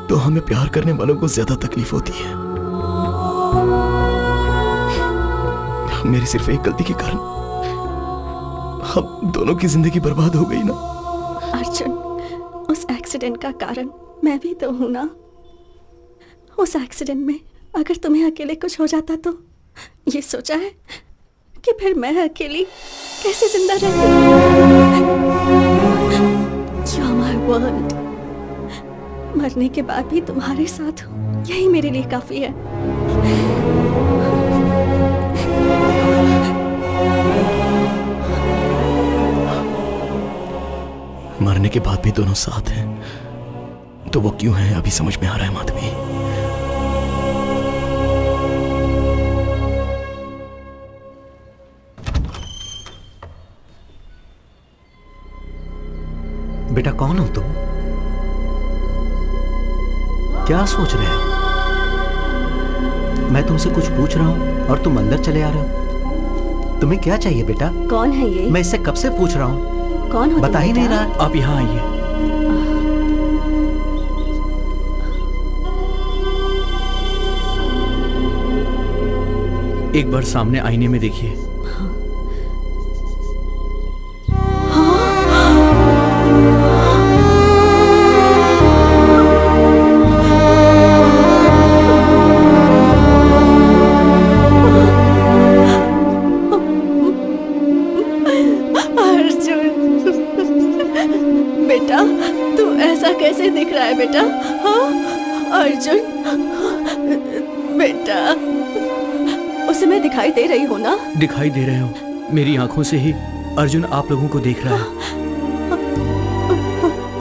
तो हमें प्यार करने वालों को ज्यादा तकलीफ होती है। मेरी सिर्फ एक गलती के कारण हम दोनों की जिंदगी बर्बाद हो गई ना। अर्जुन, उस एक्सीडेंट का कारण मैं भी तो हूं ना। उस एक्सीडेंट में अगर तुम्हें अकेले कुछ हो जाता तो ये सोचा है कि फिर मैं अकेली कैसे जिंदा रहती। You are my world। मरने के बाद भी तुम्हारे साथ हूँ, यही मेरे लिए काफी है। मरने के बाद भी दोनों साथ हैं, तो वो क्यों हैं अभी समझ में आ रहा है माधवी। बेटा कौन हो तुम? क्या सोच रहे हो? मैं तुमसे कुछ पूछ रहा हूँ और तुम अंदर चले आ रहे हो। तुम्हें क्या चाहिए बेटा? कौन है ये? मैं इससे कब से पूछ रहा हूँ, कौन हो? बता ही नहीं रहा। आप यहाँ आइए। एक बार सामने आईने में देखिए। कैसे दिख रहा है बेटा? हाँ अर्जुन बेटा, उसे मैं दिखाई दे रही हूँ ना? दिखाई दे रहे हो। मेरी आंखों से ही अर्जुन आप लोगों को देख रहा है।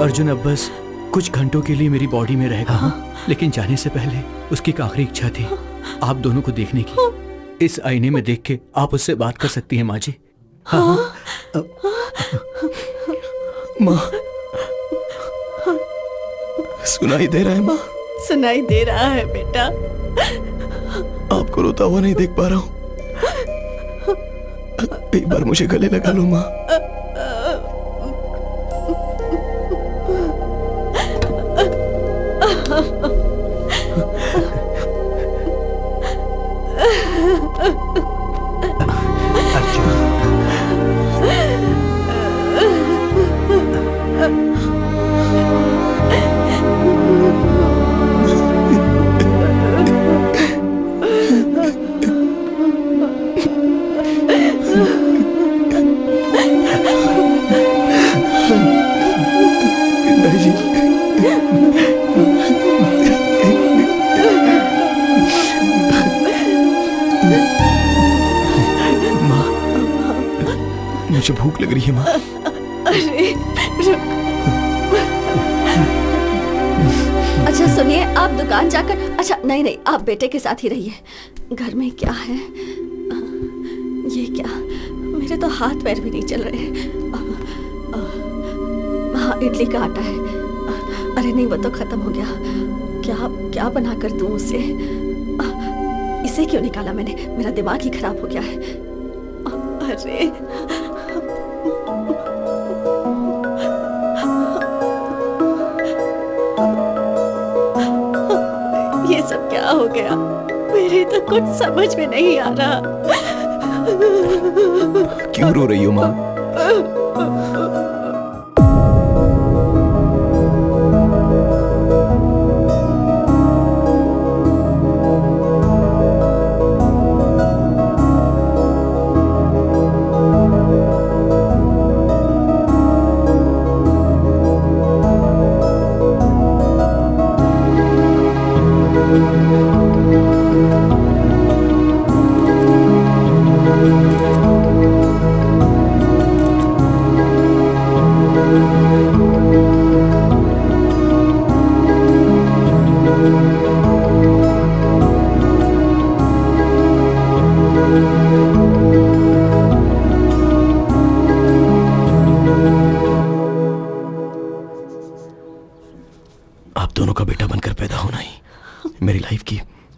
अर्जुन अब बस कुछ घंटों के लिए मेरी बॉडी में रहेगा। लेकिन जाने से पहले उसकी एक आखिरी इच्छा थी आप दोनों को देखने की। इस आईने में देख के आप उससे बात कर सकती हैं माँ जी। हाँ। माँ सुनाई दे रहा है माँ? सुनाई दे रहा है बेटा। आपको रोता हुआ नहीं देख पा रहा हूँ। एक बार मुझे गले लगा लो माँ। मुझे भूख लग रही है माँ। अरे रुक। अच्छा सुनिए, आप दुकान जाकर, अच्छा नहीं आप बेटे के साथ ही रहिए। घर में क्या है? ये क्या, मेरे तो हाथ पैर भी नहीं चल रहे। हाँ इडली का आटा है। अरे नहीं वो तो खत्म हो गया। क्या बना कर दूं उसे? इसे क्यों निकाला मैंने? मेरा दिमाग ही खराब हो गया है। अरे ये सब क्या हो गया? मेरे तो कुछ समझ में नहीं आ रहा। क्यों रो रही हो माँ?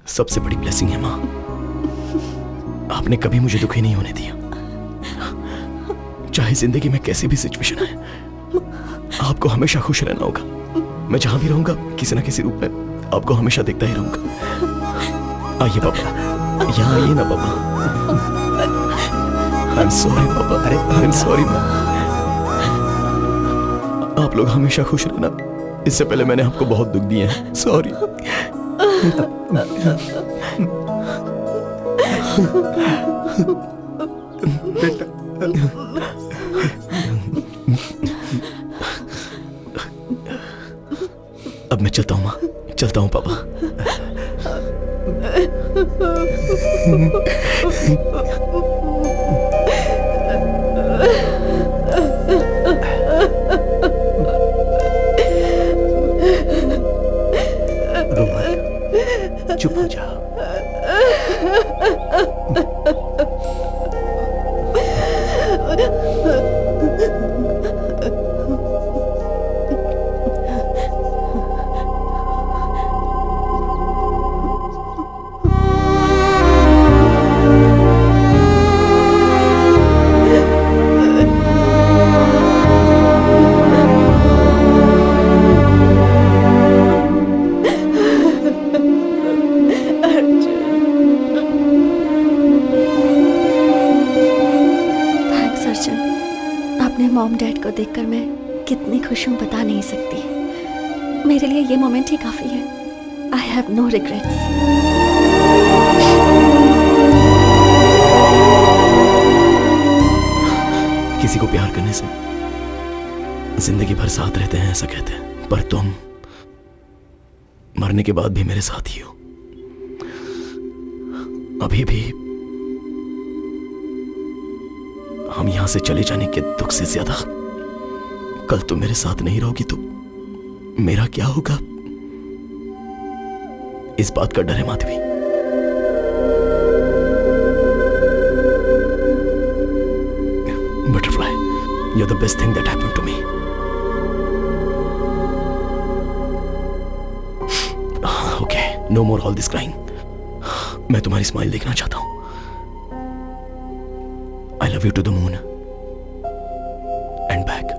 सबसे बड़ी ब्लेसिंग है माँ। आपने कभी मुझे दुखी नहीं होने दिया। चाहे जिंदगी में कैसी भी सिचुएशन आए, आपको हमेशा खुश रहना होगा। मैं जहां भी रहूंगा किसी ना किसी रूप में आपको हमेशा देखता ही रहूंगा। आइए पापा, यहाँ आइए ना पापा। आई एम सॉरी पापा। अरे आई एम सॉरी माँ। आप लोग हमेशा खुश रहना। इससे पहले मैंने आपको बहुत दुख दिया है। सॉरी। बेटा अब मैं चलता हूँ माँ, चलता हूँ पापा। रो मत, चुप हो जा। अपने मॉम डैड को देखकर मैं कितनी खुश हूँ बता नहीं सकती। मेरे लिए ये मोमेंट ही काफी है। I have no regrets. किसी को प्यार करने से जिंदगी भर साथ रहते हैं ऐसा कहते हैं, पर तुम मरने के बाद भी मेरे साथ ही हो। अभी भी हम यहां से चले जाने के दुख से ज्यादा कल तुम मेरे साथ नहीं रहोगी तो मेरा क्या होगा, इस बात का डर है Madhavi. Butterfly, you're the best thing that happened to me. Okay, no more all this crying. मैं तुम्हारी स्माइल देखना चाहता हूं। I love you to the moon and back.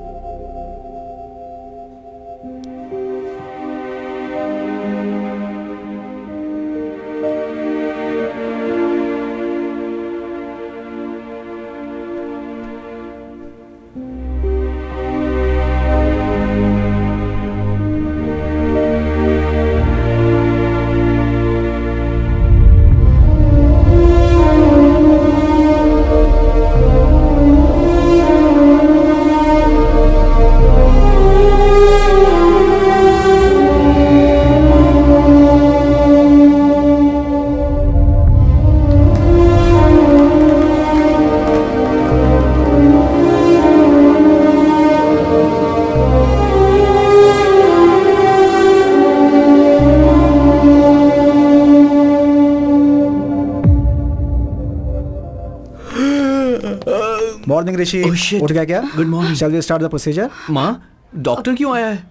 Morning Rishi, उठ गया क्या? Good morning. Shall we start the procedure? माँ, doctor क्यों आया है?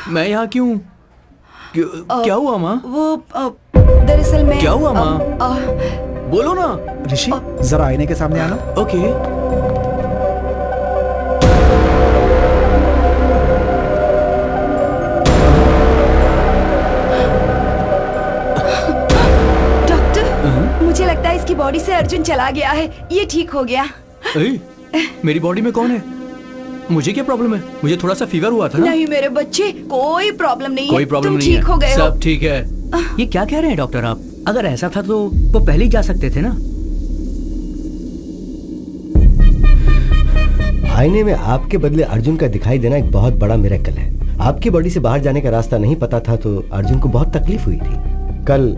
मैं यहाँ क्यों? क्या हुआ माँ? वो दरअसल मैं क्या हुआ माँ? बोलो ना। ऋषि जरा आईने के सामने आना। ओके। मुझे लगता है इसकी बॉडी से अर्जुन चला गया है। ये ठीक हो गया। मेरी बॉडी में कौन है? मुझे क्या प्रॉब्लम है? मुझे थोड़ा सा फीवर हुआ था ना। नहीं मेरे बच्चे, कोई प्रॉब्लम नहीं है। कोई प्रॉब्लम नहीं है। ठीक हो गए हो। सब ठीक है। ये क्या कह रहे हैं डॉक्टर आप? अगर ऐसा था तो वो पहले ही जा सकते थे ना। आईने में आपके बदले अर्जुन का दिखाई देना एक बहुत बड़ा मिरेकल है। आपकी बॉडी से बाहर जाने का रास्ता नहीं पता था तो अर्जुन को बहुत तकलीफ हुई थी। कल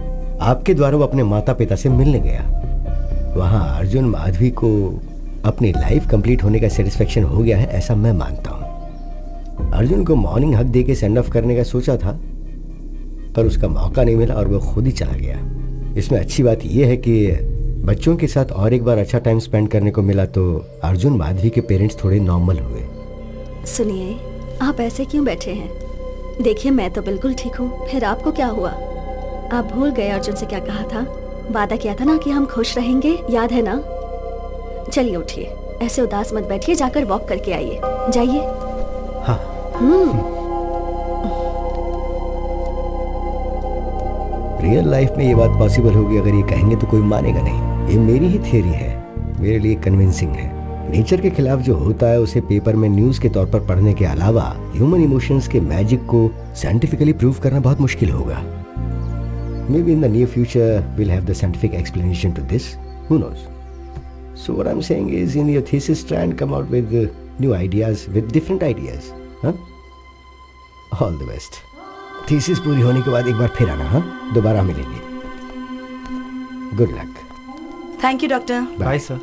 आपके द्वारा वो अपने माता पिता से मिलने गया। वहां अर्जुन माधवी को अपनी लाइफ कंप्लीट होने का सेटिस्फेक्शन हो गया है ऐसा मैं मानता हूं। अर्जुन को मॉर्निंग हक दे के सेंड ऑफ करने का सोचा था पर उसका मौका नहीं मिला और वो खुद ही चला गया। इसमें अच्छी बात यह है कि बच्चों के साथ और एक बार अच्छा टाइम स्पेंड करने को मिला तो अर्जुन माधवी के पेरेंट्स थोड़े नॉर्मल हुए। सुनिए, आप ऐसे क्यों बैठे हैं? देखिए मैं तो बिल्कुल ठीक हूँ। फिर आपको क्या हुआ? आप भूल गए अर्जुन से क्या कहा था? वादा किया था ना कि हम खुश रहेंगे, याद है ना? चलिए उठिए, ऐसे उदास मत बैठिए, जाकर वॉक करके आइए। जाइए। हाँ। रियल लाइफ में ये बात पॉसिबल होगी अगर ये कहेंगे तो कोई मानेगा नहीं। ये मेरी ही थियरी है, मेरे लिए कन्विंसिंग है। नेचर के खिलाफ जो होता है उसे पेपर में न्यूज के तौर पर पढ़ने के अलावा ह्यूमन इमोशंस के मैजिक को साइंटिफिकली प्रूव करना बहुत मुश्किल होगा। Maybe in the near future we'll have the scientific explanation to this. Who knows? So what I'm saying is, in your thesis, try and come out with new ideas, with different ideas. Huh? All the best. Thesis पूरी होने के बाद एक बार फिर आना, हाँ? दोबारा मिलेंगे। Good luck. Thank you, doctor. Bye, sir.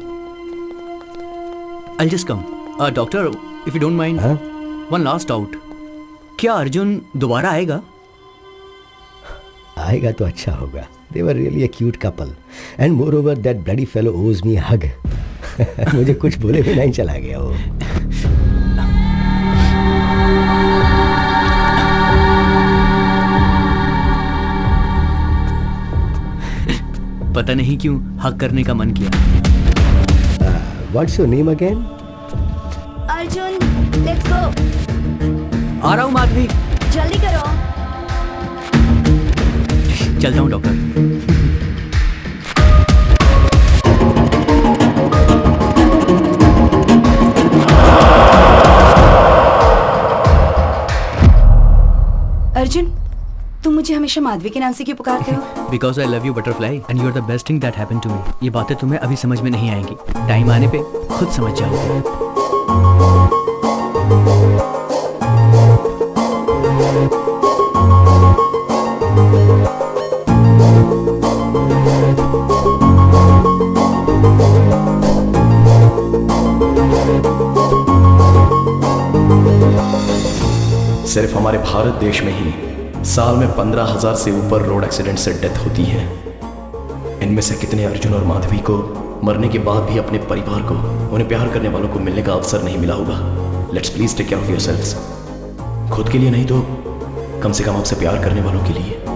I'll just come. Doctor, if you don't mind, one last doubt. क्या अर्जुन दोबारा आएगा? आएगा तो अच्छा होगा। They were really a cute couple. And moreover, that bloody fellow owes me a hug. मुझे कुछ बोले भी नहीं चला गया वो। पता नहीं क्यों हक करने का मन किया। What's your name again? Arjun, let's go. आ रहा हूँ माधवी। जल्दी करो। चलता हूँ डॉक्टर। हमेशा माधवी के नाम से क्यों पुकारते हो? Because I love you butterfly and you are the best thing that happened to me. ये बातें तुम्हें अभी समझ में नहीं आएंगी, टाइम आने पे खुद समझ जाओगे। सिर्फ हमारे भारत देश में ही साल में 15,000 से ऊपर रोड एक्सीडेंट से डेथ होती है। इनमें से कितने अर्जुन और माधवी को मरने के बाद भी अपने परिवार को, उन्हें प्यार करने वालों को मिलने का अवसर नहीं मिला होगा। Let's please take care of yourselves. खुद के लिए नहीं तो कम से कम आपसे प्यार करने वालों के लिए।